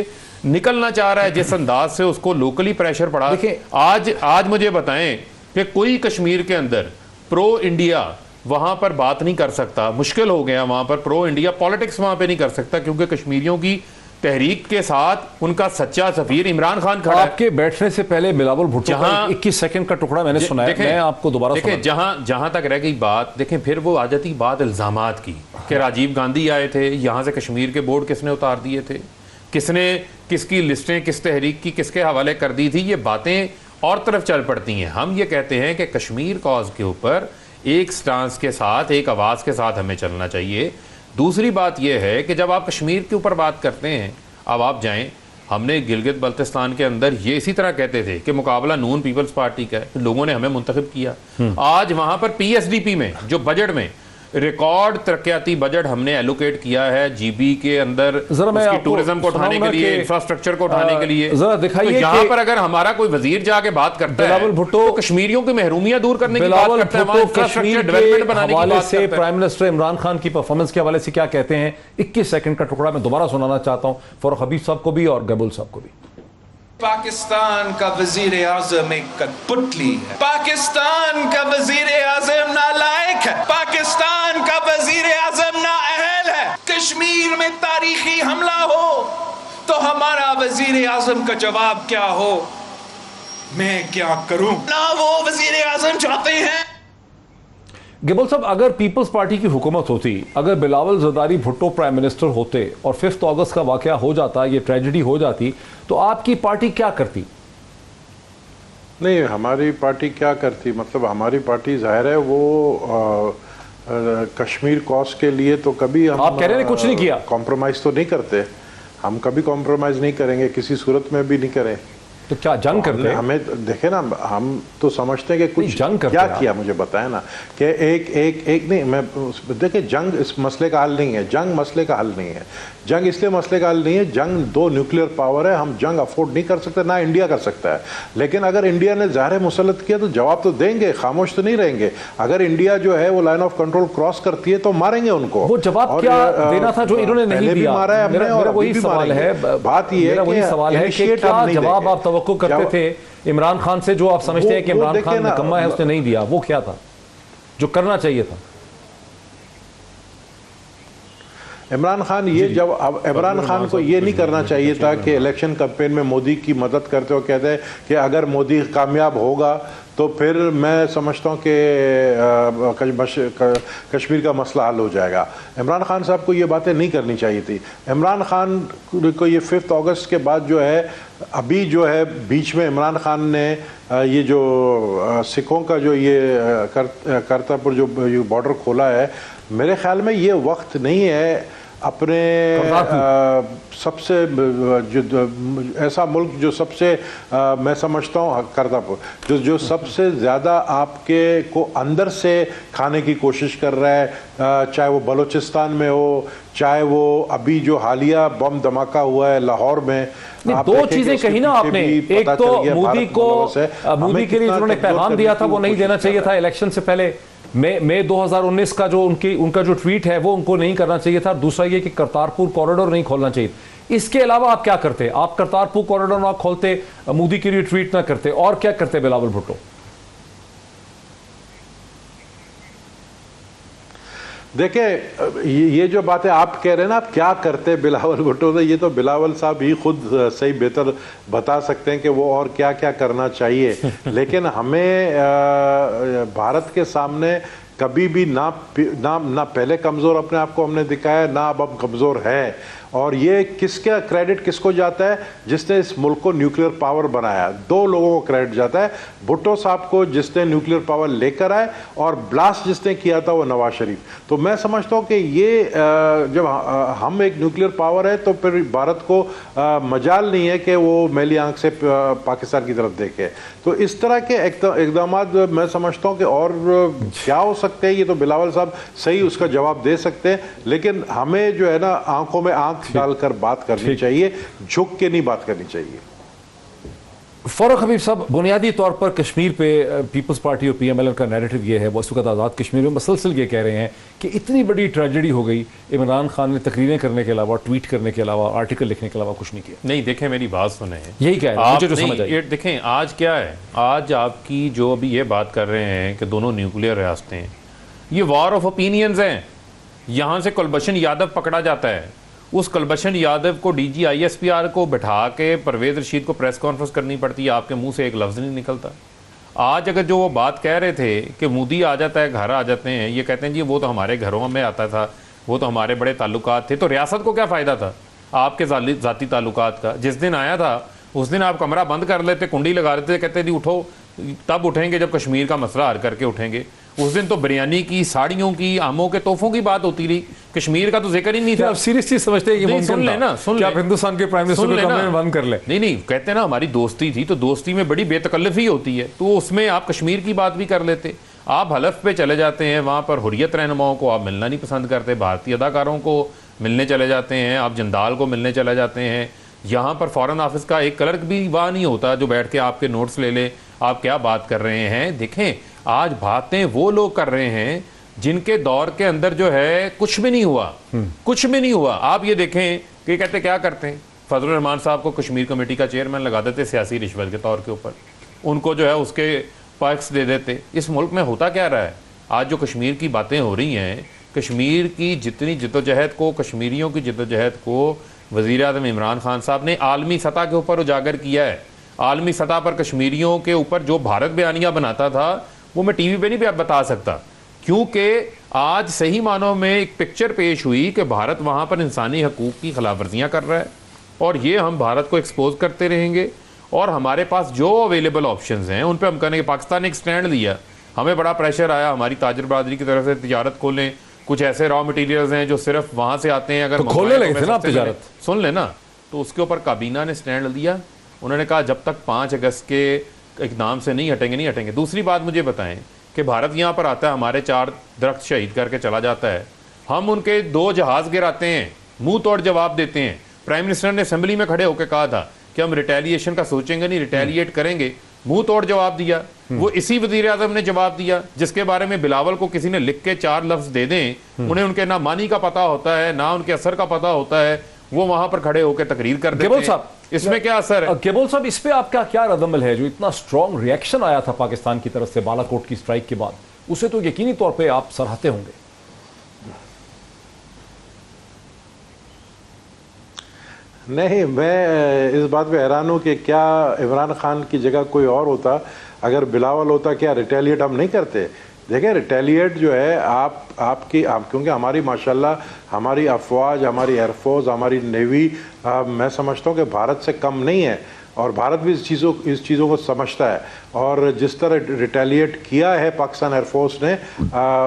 निकलना चाह रहा है, जिस अंदाज से उसको लोकली प्रेशर पड़ा। आज मुझे बताएं कि कोई कश्मीर के अंदर प्रो इंडिया वहाँ पर बात नहीं कर सकता, मुश्किल हो गया वहाँ पर प्रो इंडिया पॉलिटिक्स वहाँ पर नहीं कर सकता, क्योंकि कश्मीरियों की तहरीक के साथ उनका सच्चा सफीर इमरान खान खड़ा है। आपके बैठने से पहले बिलावल भुट्टो का 21 सेकंड का टुकड़ा मैंने सुना है, मैं आपको दोबारा देखें, जहां तक रह गई बात, देखें फिर वो आ जाती बात इल्जामात की कि राजीव गांधी आए थे, यहां से कश्मीर के बोर्ड किसने उतार दिए थे, किसने किसकी लिस्टें किस तहरीक की किसके हवाले कर दी थी, ये बातें और तरफ चल पड़ती हैं। हम ये कहते हैं कि कश्मीर कॉज के ऊपर एक स्टांस के साथ, एक आवाज़ के साथ हमें चलना चाहिए। दूसरी बात यह है कि जब आप कश्मीर के ऊपर बात करते हैं, अब आप जाएं, हमने गिलगित बल्तिस्तान के अंदर ये इसी तरह कहते थे कि मुकाबला नून पीपल्स पार्टी का है, लोगों ने हमें मुंतखब किया। आज वहां पर PSDP में जो बजट में रिकॉर्ड तरक्याती बजट हमने एलोकेट किया है GB के अंदर, उसकी टूरिज्म को उठाने के लिए, इंफ्रास्ट्रक्चर को उठाने के लिए, जरा दिखाइए तो यहाँ पर अगर हमारा कोई वजीर जाके बात करता है बिलावल भुट्टो तो कश्मीरियों की महरूमियत दूर करने की बात करता है, कश्मीर डेवलपमेंट बनाने की बात से प्राइम मिनिस्टर इमरान खान की परफॉर्मेंस के हवाले से क्या कहते हैं। 21 सेकंड का टुकड़ा मैं दोबारा सुनाना चाहता हूँ फारूक हबीब साहब को भी और गबूल साहब को भी। पाकिस्तान का वजीर आजम एक कठपुतली है, पाकिस्तान का वजीर आजम नालायक है, पाकिस्तान का वजीर आजम नाअहल है। कश्मीर में तारीखी हमला हो तो हमारा वजीर आजम का जवाब क्या हो, मैं क्या करूं ना वो वजीर आजम चाहते हैं। गिबल साहब, अगर पीपल्स पार्टी की हुकूमत होती, अगर बिलावल जरदारी भुट्टो प्राइम मिनिस्टर होते और 5 अगस्त का वाकया हो जाता, ये ट्रेजेडी हो जाती, तो आपकी पार्टी क्या करती? नहीं, हमारी पार्टी क्या करती, मतलब हमारी पार्टी जाहिर है वो कश्मीर कॉज के लिए तो कभी हम, आप कह रहे हैं कुछ नहीं किया, कॉम्प्रोमाइज़ तो नहीं करते, हम कभी कॉम्प्रोमाइज़ नहीं करेंगे, किसी सूरत में भी नहीं करें। तो क्या जंग करते हैं? हमें देखे ना, हम तो समझते हैं कि कुछ जंग करते क्या हैं। किया मुझे बताया ना कि एक नहीं, मैं देखिए जंग इस मसले का हल नहीं है, जंग मसले का हल नहीं है, जंग इसलिए मसले का हल नहीं है, जंग 2 न्यूक्लियर पावर है, हम जंग अफोर्ड नहीं कर सकते, ना इंडिया कर सकता है। लेकिन अगर इंडिया ने ज़ाहिर मुसलत किया तो जवाब तो देंगे, खामोश तो नहीं रहेंगे। अगर इंडिया जो है वो लाइन ऑफ कंट्रोल क्रॉस करती है तो मारेंगे उनको। वो जवाब क्या देना था जो इन्होंने नहीं दिया? मारा है हमने, और वही सवाल है, बात ये है कि जवाब आप तवक्को करते थे इमरान खान से, जो आप समझते हैं कि इमरान खान निकम्मा है, उसने नहीं दिया, वो क्या था जो करना चाहिए था? इमरान खान ये जब अब इमरान खान को ये नहीं करना चाहिए था कि इलेक्शन कैंपेन में मोदी की मदद करते हो कहते हैं कि अगर मोदी कामयाब होगा तो फिर मैं समझता हूँ कि कश्मीर का मसला हल हो जाएगा। इमरान खान साहब को ये बातें नहीं करनी चाहिए थी। इमरान खान को ये 5 अगस्त के बाद जो है, अभी जो है बीच में इमरान खान ने ये जो सिखों का जो ये करतारपुर जो बॉर्डर खोला है, मेरे ख्याल में ये वक्त नहीं है अपने सबसे जो ऐसा मुल्क जो सबसे मैं समझता हूँ करतारपुर जो सबसे ज़्यादा आपके को अंदर से खाने की कोशिश कर रहा है, चाहे वो बलूचिस्तान में हो, चाहे वो अभी जो हालिया बम धमाका हुआ है लाहौर में। दो चीजें कही ना आपने, एक तो मोदी के लिए उन्होंने पैगाम दिया था वो नहीं देना चाहिए था इलेक्शन से पहले, मई 2019 का जो उनका जो ट्वीट है वो उनको नहीं करना चाहिए था। दूसरा ये कि करतारपुर कॉरिडोर नहीं खोलना चाहिए। इसके अलावा आप क्या करते? आप करतारपुर कॉरिडोर ना खोलते, मोदी के लिए ट्वीट ना करते, और क्या करते बिलावल भुट्टो? देखिए ये जो बातें आप कह रहे हैं ना, आप क्या करते बिलावल भुट्टो से, ये तो बिलावल साहब ही खुद सही बेहतर बता सकते हैं कि वो और क्या क्या करना चाहिए। लेकिन हमें भारत के सामने कभी भी ना पहले कमज़ोर अपने आप को हमने दिखाया, ना अब कमज़ोर है। और ये किसका क्रेडिट किसको जाता है? जिसने इस मुल्क को न्यूक्लियर पावर बनाया, 2 लोगों को क्रेडिट जाता है। भुट्टो साहब को जिसने न्यूक्लियर पावर लेकर आए, और ब्लास्ट जिसने किया था वो नवाज शरीफ। तो मैं समझता हूँ कि ये जब हम एक न्यूक्लियर पावर है तो फिर भारत को मजाल नहीं है कि वो मैली आंख से पाकिस्तान की तरफ देखे। तो इस तरह के इकदाम मैं समझता हूँ कि और क्या हो सकते हैं, ये तो बिलावल साहब सही उसका जवाब दे सकते हैं। लेकिन हमें जो है ना आंखों में आंख डालकर बात करनी चाहिए, झुक के नहीं बात करनी चाहिए। फारूक हबीब साहब, बुनियादी तौर पर कश्मीर पे पीपल्स पार्टी और पीएमएल का नैरेटिव ये है, वस वक्त आज़ाद कश्मीर में मसलसल ये कह रहे हैं कि इतनी बड़ी ट्रेजेडी हो गई, इमरान खान ने तकरीरें करने के अलावा, ट्वीट करने के अलावा, आर्टिकल लिखने के अलावा कुछ नहीं किया। नहीं, देखें मेरी बात सुने, यही क्या है मुझे जो समझ आई। देखें आज क्या है, आज आपकी जो अभी ये बात कर रहे हैं कि दोनों न्यूक्लियर रियासतें, ये वॉर ऑफ ओपिनियंस हैं। यहाँ से कुलभूषण यादव पकड़ा जाता है, उस कुलभूषण यादव को डीजी आईएसपीआर को बैठा के परवेज रशीद को प्रेस कॉन्फ्रेंस करनी पड़ती है, आपके मुंह से एक लफ्ज़ नहीं निकलता। आज अगर जो वो बात कह रहे थे कि मोदी आ जाता है, घर आ जाते हैं, ये कहते हैं जी वो तो हमारे घरों में आता था, वो तो हमारे बड़े ताल्लुकात थे, तो रियासत को क्या फ़ायदा था आपके ज़ाती ताल्लुकात का? जिस दिन आया था उस दिन आप कमरा बंद कर लेते, कुंडी लगा देते, कहते जी उठो, तब उठेंगे जब कश्मीर का मसला हल करके उठेंगे। उस दिन तो बिरयानी की, साड़ियों की, आमों के तोहफों की बात होती रही, कश्मीर का तो जिक्र ही नहीं था। आप सीरियसली समझते हैं कि सुन लेना, सुन ले, हिंदुस्तान के प्राइम मिनिस्टर को कमरे में बंद कर ले? नहीं, कहते ना हमारी दोस्ती थी, तो दोस्ती में बड़ी बेतकल्लफी होती है, तो उसमें आप कश्मीर की बात भी कर लेते। आप हलफ पे चले जाते हैं, वहाँ पर हुर्रियत रहनुमाओं को आप मिलना नहीं पसंद करते, भारतीय अदाकारों को मिलने चले जाते हैं, आप जंदाल को मिलने चले जाते हैं। यहाँ पर फॉरेन ऑफिस का एक क्लर्क भी वहाँ नहीं होता जो बैठ के आपके नोट्स ले ले, आप क्या बात कर रहे हैं। देखें आज बातें वो लोग कर रहे हैं जिनके दौर के अंदर जो है कुछ भी नहीं हुआ, कुछ भी नहीं हुआ। आप ये देखें कि कहते क्या करते हैं, फजलुर रहमान साहब को कश्मीर कमेटी का चेयरमैन लगा देते सियासी रिश्वत के तौर के ऊपर, उनको जो है उसके पैक्स दे देते। इस मुल्क में होता क्या रहा है? आज जो कश्मीर की बातें हो रही हैं, कश्मीर की जितनी जद्दोजहद को, कश्मीरियों की जद्दोजहद को वज़ीर आज़म इमरान खान साहब ने आलमी सतह के ऊपर उजागर किया है। आलमी सतह पर कश्मीरियों के ऊपर जो भारत बयानिया बनाता था वो मैं टीवी पे नहीं बता सकता, क्योंकि आज सही मानों में एक पिक्चर पेश हुई कि भारत वहाँ पर इंसानी हकूक़ की खिलाफवर्जियाँ कर रहा है, और ये हम भारत को एक्सपोज करते रहेंगे। और हमारे पास जो अवेलेबल ऑप्शंस हैं उन पे हम करेंगे। पाकिस्तान ने एक स्टैंड लिया, हमें बड़ा प्रेशर आया हमारी ताजर बरादरी की तरफ से, तिजारत खोलें, कुछ ऐसे रॉ मटेरियल्स हैं जो सिर्फ वहाँ से आते हैं, अगर तो खोलने लगे थे ना आप तिजारत, सुन लेना। तो उसके ऊपर काबीना ने स्टैंड लिया, उन्होंने कहा जब तक 5 अगस्त के इकदाम से नहीं हटेंगे। दूसरी बात मुझे बताएं कि भारत यहाँ पर आता है, हमारे 4 दरख्त शहीद करके चला जाता है, हम उनके 2 जहाज़ गिराते हैं, मुंह तोड़ जवाब देते हैं। प्राइम मिनिस्टर ने असेंबली में खड़े होकर कहा था कि हम रिटेलिएशन का सोचेंगे नहीं, रिटेलिएट करेंगे, मुंह तोड़ जवाब दिया। वो इसी वजीर आज़म ने जवाब दिया जिसके बारे में बिलावल को किसी ने लिख के 4 लफ्ज़ दे दें, उन्हें उनके ना मानी का पता होता है, ना उनके असर का पता होता है, वो वहां पर खड़े होकर तकरीर कर देते केबल हैं। साहब, इसमें क्या असर है? केबल साहब, इस पे आपका क्या रद्दअमल है? जो इतना स्ट्रॉन्ग रिएक्शन आया था पाकिस्तान की तरफ से बालाकोट की स्ट्राइक के बाद, उसे तो यकीनी तौर पे आप सराहते होंगे। नहीं, मैं इस बात पे हैरान हूँ कि क्या इमरान खान की जगह कोई और होता, अगर बिलावल होता, क्या रिटेलिएट हम नहीं करते? देखिए, रिटेलिएट जो है क्योंकि हमारी माशाल्लाह हमारी अफवाज, हमारी एयरफोर्स, हमारी नेवी, मैं समझता हूँ कि भारत से कम नहीं है, और भारत भी इस चीज़ों को समझता है। और जिस तरह रिटेलिएट किया है पाकिस्तान एयरफोर्स ने,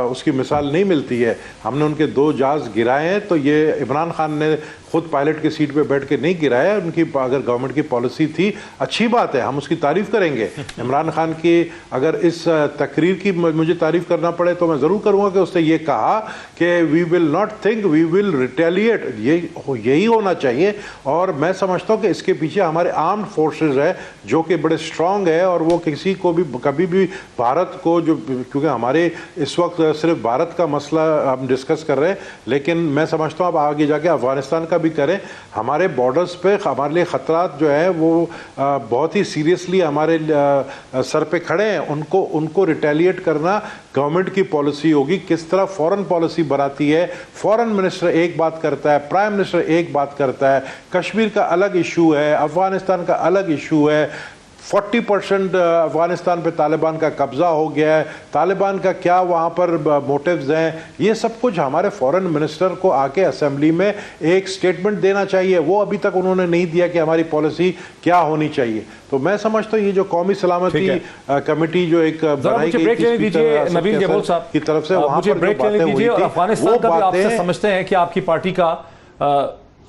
उसकी मिसाल नहीं मिलती है। हमने उनके 2 जहाज़ गिराए हैं, तो ये इमरान खान ने खुद पायलट की सीट पे बैठ के नहीं गिराया। उनकी अगर गवर्नमेंट की पॉलिसी थी, अच्छी बात है, हम उसकी तारीफ़ करेंगे। इमरान खान की अगर इस तकरीर की मुझे तारीफ़ करना पड़े तो मैं ज़रूर करूँगा कि उसने ये कहा कि we will not think, we will retaliate. यही होना चाहिए। और मैं समझता हूँ कि इसके पीछे हमारे आर्म्ड फोर्सेस है जो कि बड़े स्ट्रॉन्ग है, और वो किसी को भी कभी भी भारत को क्योंकि हमारे इस वक्त सिर्फ भारत का मसला हम डिस्कस कर रहे हैं, लेकिन मैं समझता हूँ अब आगे जाके अफगानिस्तान का भी करें। हमारे बॉर्डर्स पे हमारे लिए ख़तरात जो है वो बहुत ही सीरियसली हमारे सर पे खड़े हैं। उनको रिटेलिएट करना गवर्नमेंट की पॉलिसी होगी। किस तरह फॉरेन पॉलिसी बनाती है, फॉरेन मिनिस्टर एक बात करता है, प्राइम मिनिस्टर एक बात करता है। कश्मीर का अलग इशू है, अफगानिस्तान का अलग इशू है। 40% अफगानिस्तान पे तालिबान का कब्जा हो गया है। तालिबान का क्या वहाँ पर मोटिव्स हैं, ये सब कुछ हमारे फॉरेन मिनिस्टर को आके असेंबली में एक स्टेटमेंट देना चाहिए। वो अभी तक उन्होंने नहीं दिया कि हमारी पॉलिसी क्या होनी चाहिए। तो मैं समझता हूँ ये जो कौमी सलामती कमेटी जो एक बनाई गई थी नबील केबल साहब की तरफ से, वहाँ पर ब्रेक लेने दीजिए। और अफगानिस्तान का भी आपसे समझते हैं कि आपकी पार्टी का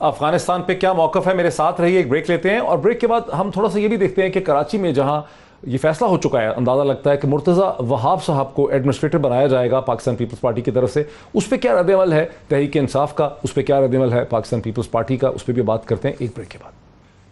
अफगानिस्तान पे क्या मौकफ है। मेरे साथ रहिए, एक ब्रेक लेते हैं, और ब्रेक के बाद हम थोड़ा सा ये भी देखते हैं कि कराची में जहां ये फैसला हो चुका है, अंदाज़ा लगता है कि मुर्तज़ा वहाब साहब को एडमिनिस्ट्रेटर बनाया जाएगा पाकिस्तान पीपल्स पार्टी की तरफ से। उस पर क्या रद्द-ए-अमल है तहरीक इंसाफ का, उस पर क्या रद्द-ए-अमल है पाकिस्तान पीपल्स पार्टी का, उस पर भी बात करते हैं एक ब्रेक के बाद।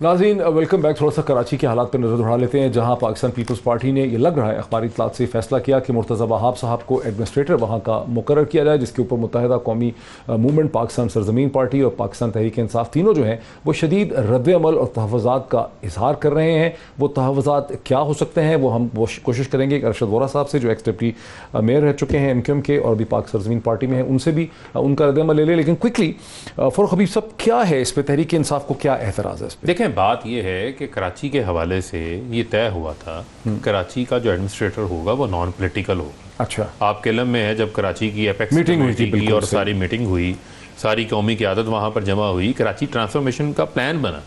नाज़रीन, वेलकम बैक। थोड़ा सा कराची के हालात पर नजर दौड़ा लेते हैं, जहां पाकिस्तान पीपल्स पार्टी ने, ये लग रहा है अखबारी इत्तलात से, फैसला किया कि मुर्तज़ा वहाब साहब को एडमिनिस्ट्रेटर वहां का मुकर्रर किया जाए, जिसके ऊपर मुत्तहिदा कौमी मूवमेंट, पाकिस्तान सरजमीन पार्टी और पाकिस्तान तहरीक इंसाफ तीनों जो हैं वो शदीद रद्द-ए-अमल और तहफ़्फ़ुज़ात का इजहार कर रहे हैं। वो तहफ़्फ़ुज़ात क्या हो सकते हैं वो हम कोशिश करेंगे कि अरशद वोरा साहब से, जो एक्स डिप्टी मेयर रह चुके हैं MQM के और भी पाक सरजमीन पार्टी में हैं, उनसे भी उनका रद्द-ए-अमल ले लें। लेकिन क्विकली फ़ारूक हबीब साहब, क्या है इस पर, तहरीक इंसाफ को क्या एतराज़ है इस पर? देखें, बात यह है कि कराची के हवाले से ये तय हुआ था कराची का जो एडमिनिस्ट्रेटर होगा वो नॉन पॉलिटिकल होगा। अच्छा, आपके इल्म में है जब कराची की एपेक्स मीटिंग हुई थी और सारी मीटिंग हुई, सारी कौमी क़यादत वहाँ पर जमा हुई, कराची ट्रांसफॉर्मेशन का प्लान बना।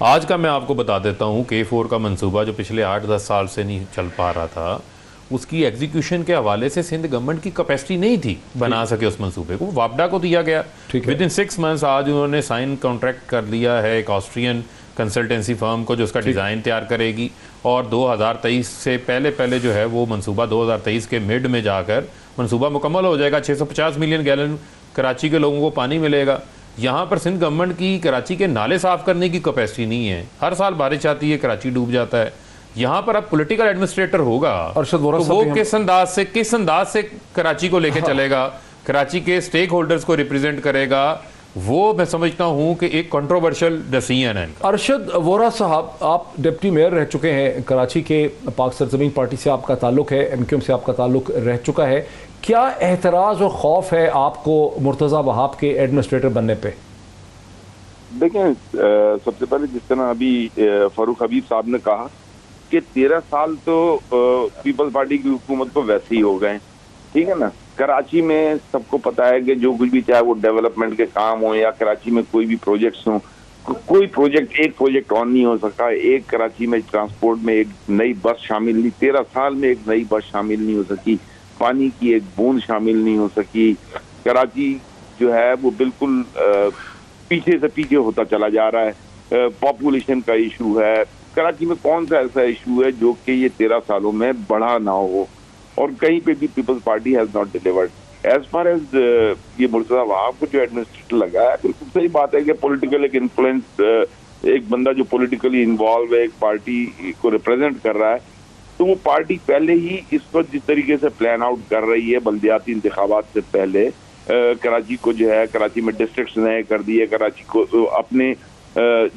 आज का मैं आपको बता देता हूँ K4 का मंसूबा जो पिछले 8-10 साल से नहीं चल पा रहा था, उसकी एग्जीक्यूशन के हवाले से सिंध गवर्नमेंट की कैपेसिटी नहीं थी बना सके उस मंसूबे को। वापडा को दिया गया, विद इन 6 मंथ्स आज उन्होंने साइन कॉन्ट्रैक्ट कर लिया है एक ऑस्ट्रियन कंसल्टेंसी फर्म को जो उसका डिज़ाइन तैयार करेगी, और 2023 से पहले जो है वो मंसूबा 2023 के मिड में जाकर मंसूबा मुकम्मल हो जाएगा। 650 मिलियन गैलन कराची के लोगों को पानी मिलेगा। यहाँ पर सिंध गवर्नमेंट की कराची के नाले साफ़ करने की कैपेसिटी नहीं है। हर साल बारिश आती है, कराची डूब जाता है। यहाँ पर अब पॉलिटिकल एडमिनिस्ट्रेटर होगा तो वो किस अंदाज से कराची को लेके चलेगा, कराची के स्टेक होल्डर्स को रिप्रेजेंट करेगा, वो मैं समझता हूँ कि एक कंट्रोवर्शियल डिसीजन है। अरशद वोरा साहब, आप डिप्टी मेयर रह चुके हैं कराची के, पाक सरजमीन पार्टी से आपका ताल्लुक है, MQM से आपका ताल्लुक रह चुका है। क्या एतराज़ और खौफ है आपको मुर्तज़ा वहाब के एडमिनिस्ट्रेटर बनने पे? देखें, सबसे पहले जिस तरह अभी फारूक हबीब साहब ने कहा कि 13 साल तो पीपल्स पार्टी की हुकूमत को वैसे ही हो गए, ठीक है ना। कराची में सबको पता है कि जो कुछ भी, चाहे वो डेवलपमेंट के काम हो या कराची में कोई भी प्रोजेक्ट्स हो, कोई एक प्रोजेक्ट ऑन नहीं हो सकता। एक कराची में ट्रांसपोर्ट में एक नई बस शामिल नहीं, 13 साल में एक नई बस शामिल नहीं हो सकी, पानी की एक बूंद शामिल नहीं हो सकी। कराची जो है वो बिल्कुल पीछे से पीछे होता चला जा रहा है। पॉपुलेशन का इशू है, कराची में कौन सा ऐसा इशू है जो कि ये 13 सालों में बढ़ा ना हो, और कहीं पे भी Peoples Party has not delivered. As far as ये मुर्तज़ा वहाब को जो एडमिनिस्ट्रेटर लगा है, बिल्कुल सही बात है कि पॉलिटिकल एक इन्फ्लुएंस, एक बंदा जो पॉलिटिकली इन्वॉल्व है, एक पार्टी को रिप्रेजेंट कर रहा है, तो वो पार्टी पहले ही इस वक्त जिस तरीके से प्लान आउट कर रही है बल्दियाती इंतखाबात से पहले, कराची को जो है, कराची में डिस्ट्रिक्ट्स नए कर दिए, कराची को अपने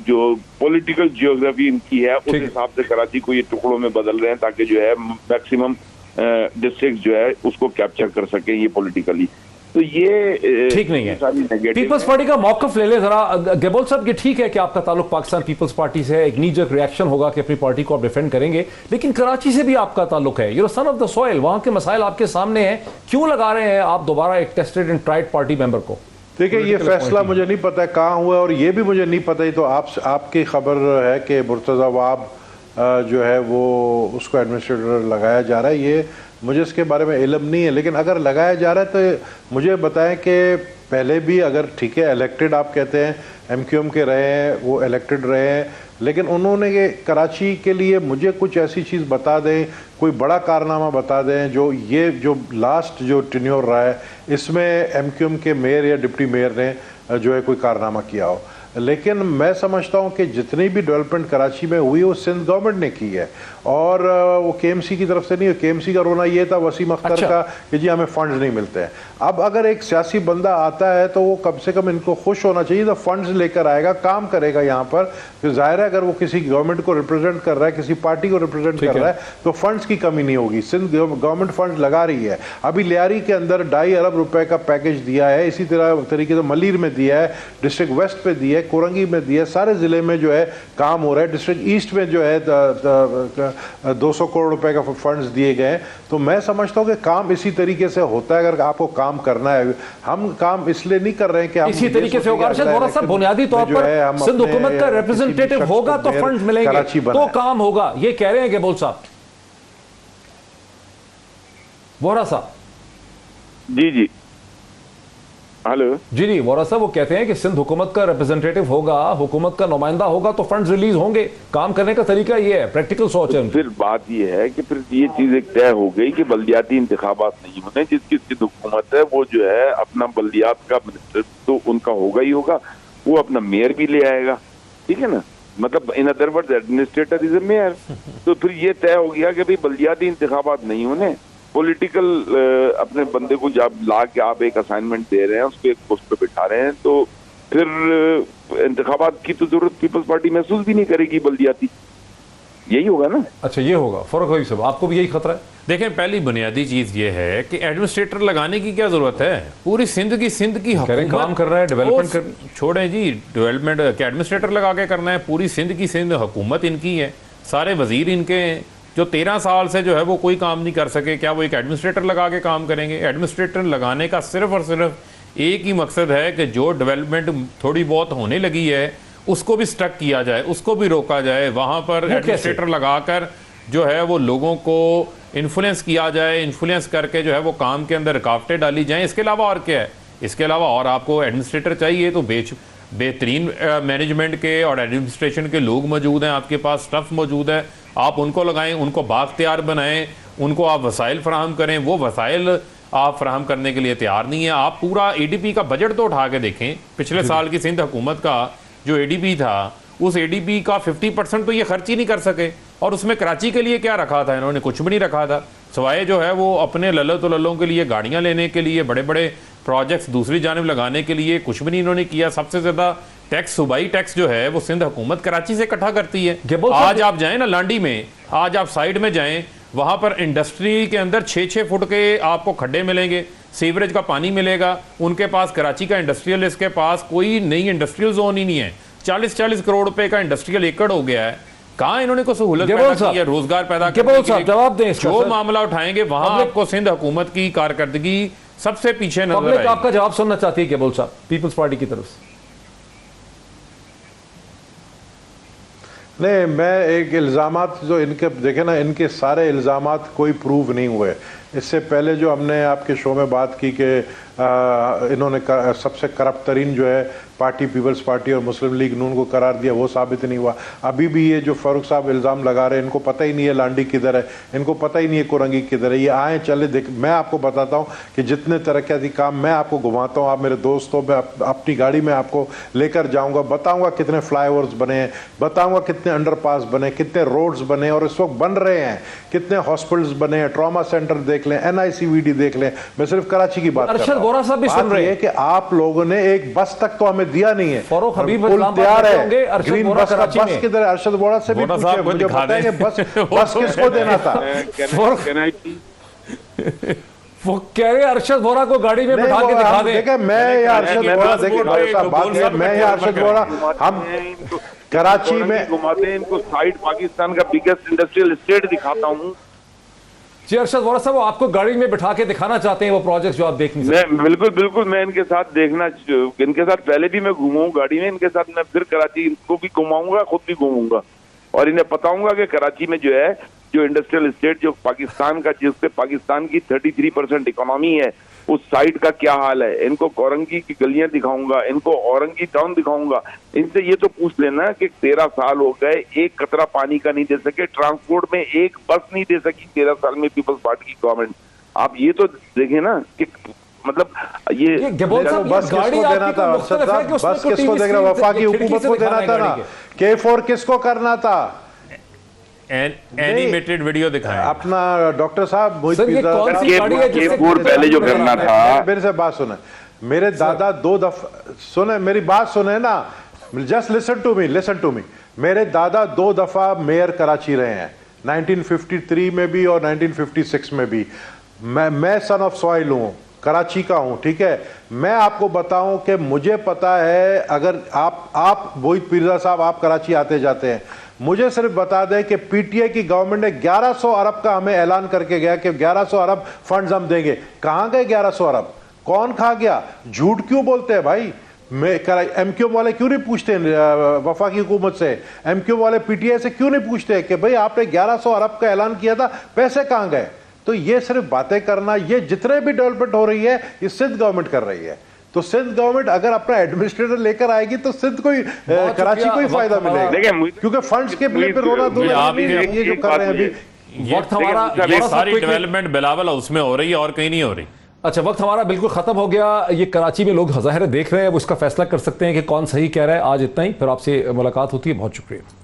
जो पॉलिटिकल जियोग्राफी इनकी है उस हिसाब से कराची को ये टुकड़ों में बदल रहे हैं ताकि जो है मैक्सिमम डिस्ट्रिक्ट जो है उसको कैप्चर कर सके ये पॉलिटिकली। तो ये ठीक नहीं है। पीपल्स पार्टी का मौकफ ले ले जरा गेबोल साहब, ये ठीक है कि आपका ताल्लुक पाकिस्तान पीपल्स पार्टी से है, एक नीजक रिएक्शन होगा कि अपनी पार्टी को आप डिफेंड करेंगे, लेकिन कराची से भी आपका ताल्लुक है, you know son of the soil, वहां के मसाइल आपके सामने हैं, क्यों लगा रहे हैं आप दोबारा एक tested and tried party member को? देखिए ये फैसला मुझे नहीं पता है कहाँ हुआ और ये भी मुझे नहीं पता, ही तो आपकी खबर है कि मुर्तज़ा वहाब जो है वो उसको एडमिनिस्ट्रेटर लगाया जा रहा है, ये मुझे इसके बारे में इल्म नहीं है, लेकिन अगर लगाया जा रहा है तो मुझे बताएं कि पहले भी अगर ठीक है इलेक्टेड आप कहते हैं MQM के रहे हैं, वो इलेक्टेड रहे हैं, लेकिन उन्होंने ये कराची के लिए मुझे कुछ ऐसी चीज़ बता दें, कोई बड़ा कारनामा बता दें जो लास्ट जो टेन्योर रहा है इसमें MQM के मेयर या डिप्टी मेयर ने जो है कोई कारनामा किया हो। लेकिन मैं समझता हूँ कि जितनी भी डेवलपमेंट कराची में हुई वो सिंध गवर्नमेंट ने की है और वो KMC की तरफ से नहीं है। KMC का रोना ये था वसीम अख्तर का कि जी हमें फंड्स नहीं मिलते हैं। अब अगर एक सियासी बंदा आता है तो वो कम से कम इनको खुश होना चाहिए, तो फंड्स लेकर आएगा, काम करेगा यहाँ पर। तो जाहिर है अगर वो किसी गवर्नमेंट को रिप्रेजेंट कर रहा है, किसी पार्टी को रिप्रेजेंट कर रहा है, तो फंड्स की कमी नहीं होगी। सिंध गवर्नमेंट फंड लगा रही है। अभी लियारी के अंदर 2.5 अरब रुपए का पैकेज दिया है, इसी तरीके से मलीर में दिया है, डिस्ट्रिक्ट वेस्ट पे दिया है, कोरंगी में दिया है, सारे जिले में जो है काम हो रहा है। डिस्ट्रिक्ट ईस्ट में जो है 200 करोड़ रुपए का फंड्स दिए गए। तो मैं समझता हूँ कि काम इसी तरीके से होता है। अगर आपको काम करना है, हम काम इसलिए नहीं कर रहे हैं कि हम इसी तरीके से होगा। बुनियादी तौर पर सिंध हुकूमत का रिप्रेजेंटेटिव होगा तो फंड्स मिलेंगे, तो काम होगा, ये कह रहे हैं गेबोल साहब। वोरा साहब जी हेलो जी वोरा साहब, वो कहते हैं कि सिंध हुकूमत का रिप्रेजेंटेटिव होगा, हुकूमत का नुमाइंदा होगा तो फंड्स रिलीज होंगे। काम करने का तरीका ये है, प्रैक्टिकल सोच है। फिर बात ये है कि फिर ये चीज एक तय हो गई कि बल्दियाती इंतखाबात नहीं होने, जिसकी सिंध हुकूमत है वो जो है अपना बल्दियात का मिनिस्टर तो उनका होगा ही होगा, वो अपना मेयर भी ले आएगा, ठीक है ना, मतलब in other words administrator is a mayor. तो फिर ये तय हो गया कि भाई बल्दियाती इंतखाबात नहीं होने, पॉलिटिकल अपने बंदे को जब ला के आप एक असाइनमेंट दे रहे हैं, उसको एक पोस्ट पे बिठा रहे हैं, तो फिर इंतखाबात की तो जरूरत पीपल्स पार्टी महसूस भी नहीं करेगी बल्दियाती। यही होगा ना। अच्छा ये होगा फर्क होगी सब, आपको भी यही खतरा है? देखें पहली बुनियादी चीज ये है कि एडमिनिस्ट्रेटर लगाने की क्या जरूरत है? पूरी सिंध की काम कर रहा है, डेवलपमेंट कर, छोड़ें जी डेवलपमेंट क्या एडमिनिस्ट्रेटर लगा के करना है? पूरी सिंध की हुकूमत इनकी है, सारे वजीर इनके हैं। जो 13 साल से जो है वो कोई काम नहीं कर सके, क्या वो एक एडमिनिस्ट्रेटर लगा के काम करेंगे? एडमिनिस्ट्रेटर लगाने का सिर्फ और सिर्फ एक ही मकसद है कि जो डेवलपमेंट थोड़ी बहुत होने लगी है उसको भी स्टक किया जाए, उसको भी रोका जाए। वहाँ पर एडमिनिस्ट्रेटर लगाकर जो है वो लोगों को इन्फ्लुएंस किया जाए, इन्फ्लुएंस करके जो है वो काम के अंदर रुकावटें डाली जाएँ। इसके अलावा और क्या है? इसके अलावा और आपको एडमिनिस्ट्रेटर चाहिए तो बेहतरीन मैनेजमेंट के और एडमिनिस्ट्रेशन के लोग मौजूद हैं, आपके पास स्टफ मौजूद है, आप उनको लगाएं, उनको बाख्तियार बनाएं, उनको आप वसाइल फराहम करें। वो वसाइल आप फराहम करने के लिए तैयार नहीं है। आप पूरा ADP का बजट तो उठा के देखें, पिछले साल की सिंध हुकूमत का जो ADP था, उस ADP का 50% तो ये खर्च ही नहीं कर सके। और उसमें कराची के लिए क्या रखा था? इन्होंने कुछ भी नहीं रखा था, सवाए जो है वो अपने लल्लों के लिए गाड़ियाँ लेने के लिए, बड़े बड़े प्रोजेक्ट्स दूसरी जानिब लगाने के लिए कुछ भी नहीं इन्होंने किया। सबसे ज़्यादा टैक्स, सूबाई टैक्स जो है वो सिंध हुकूमत कराची से इकट्ठा करती है। आज आप जाएं ना लांडी में, आज आप साइड में जाएं, वहाँ पर इंडस्ट्री के अंदर 6-6 फुट के आपको खड्डे मिलेंगे, सीवरेज का पानी मिलेगा। उनके पास कराची का इंडस्ट्रियल, इसके पास कोई नई इंडस्ट्रियल जोन ही नहीं है। 40-40 करोड़ रुपए का इंडस्ट्रियल एकड़ हो गया है। कहाँ इन्होंने कोई सहूलत पैदा की है, रोजगार पैदा जवाब दें। जो मामला उठाएंगे वहां आपको सिंध हुकूमत की कारकर्दगी सबसे पीछे नजर आएगी। आपका जवाब सुनना चाहती है केबल साहब पीपल्स पार्टी की तरफ से। नहीं, मैं एक इल्ज़ामात जो इनके देखे ना, इनके सारे इल्ज़ामात कोई प्रूव नहीं हुए। इससे पहले जो हमने आपके शो में बात की कि इन्होंने सबसे करप्ट तरीन जो है पार्टी पीपल्स पार्टी और मुस्लिम लीग नून को करार दिया, वो साबित नहीं हुआ। अभी भी ये जो फारूक साहब इल्ज़ाम लगा रहे हैं, इनको पता ही नहीं है लांडी किधर है, इनको पता ही नहीं है कोरंगी किधर है। ये आए चले देख, मैं आपको बताता हूँ कि जितने तरक्याती काम मैं आपको घुमाता हूँ, आप मेरे दोस्त हो, मैं अपनी गाड़ी में आपको लेकर जाऊँगा, बताऊँगा कितने फ्लाईओवर्स बने हैं, बताऊँगा कितने अंडरपास बने, कितने रोड्स बने और इस वक्त बन रहे हैं, कितने हॉस्पिटल्स बने हैं, ट्रॉमा सेंटर देखें, देख लें, NICVD देख लें, मैं सिर्फ कराची की बात कर रहा अरशद वोरा साहब भी सुन रहे हैं कि आप लोगों ने एक बस तक तो हमें दिया नहीं है। फारूक हबीब पुल तैयार है, अरशद ग्रीन वोरा बस का कराची बस में। किधर है? अरशद वोरा से भी वोरा पूछे, साहब को मुझे दिखा बताएंगे दें। बस किसको देना था? वो कह रहे अरशद वोरा को गाड़ी में बिठा के दिखा दें। देखिए मैं या अरशद वोरा, देखिए भाई साहब बात है, मैं या अरशद वोरा हम कराची में घुमाते हैं इनको, साइड पाकिस्तान का बिगेस्ट इंडस्ट्रियल स्टेट दिखाता हूँ। जी अरशद वोरा साहब, वो आपको गाड़ी में बिठा के दिखाना चाहते हैं वो प्रोजेक्ट जो आप देख नहीं सकते। मैं बिल्कुल मैं इनके साथ देखना, इनके साथ पहले भी मैं घूमा हूँ गाड़ी में, इनके साथ मैं फिर कराची इनको भी घुमाऊंगा, खुद भी घूमूंगा और इन्हें बताऊंगा कि कराची में जो है, जो इंडस्ट्रियल स्टेट जो पाकिस्तान का, जिससे पाकिस्तान की 33% इकोनॉमी है, उस साइड का क्या हाल है। इनको औरंगी की गलियां दिखाऊंगा, इनको औरंगी टाउन दिखाऊंगा। इनसे ये तो पूछ लेना कि 13 साल हो गए, एक कतरा पानी का नहीं दे सके, ट्रांसपोर्ट में एक बस नहीं दे सकी 13 साल में पीपल्स पार्टी की गवर्नमेंट। आप ये तो देखें ना कि मतलब ये बस किसको देना था अरशद साहब? बस किसको देना? वफाकी हुकूमत को देना था ना? K4 किसको करना था? एनिमेटेड वीडियो दिखाएं अपना डॉक्टर साहब K4 पहले जो करना था। मेरे से बात सुने, मेरे दादा 2 दफा, सुने मेरी बात सुने ना, जस्ट लिसन टू मी। मेरे दादा 2 दफा मेयर कराची रहे हैं, 1953 में भी और 1956 में भी। मैं सन ऑफ सॉइल हूँ, कराची का हूँ, ठीक है। मैं आपको बताऊं कि मुझे पता है, अगर आप मोहित पीरजा साहब आप कराची आते जाते हैं, मुझे सिर्फ बता दें कि पीटीआई की गवर्नमेंट ने 1100 अरब का हमें ऐलान करके गया कि 1100 अरब फंड्स हम देंगे। कहां गए 1100 अरब? कौन खा गया? झूठ क्यों बोलते हैं भाई? एमक्यू वाले क्यों नहीं पूछते वफाकी हुकूमत से? एमक्यू वाले पीटीआई से क्यों नहीं पूछते कि भाई आपने 1100 अरब का ऐलान किया था, पैसे कहां गए? तो ये सिर्फ बातें करना, ये जितने भी डेवलपमेंट हो रही है ये सिंध गवर्नमेंट कर रही है। तो सिंध गवर्नमेंट अगर अपना एडमिनिस्ट्रेटर लेकर आएगी तो सिंध को ही, कराची को ही फायदा मिलेगा, क्योंकि फंड्स के बिल पे रोना धोना ये जो कर रहे हैं अभी। वक्त हमारा, ये सारी डेवलपमेंट बिलावल हाउस में हो रही है और कहीं नहीं हो रही। अच्छा, वक्त हमारा बिल्कुल खत्म हो गया। ये कराची में लोग ज़ाहिर देख रहे हैं, वो इसका फैसला कर सकते हैं कि कौन सही कह रहा है। आज इतना ही, फिर आपसे मुलाकात होती है। बहुत शुक्रिया।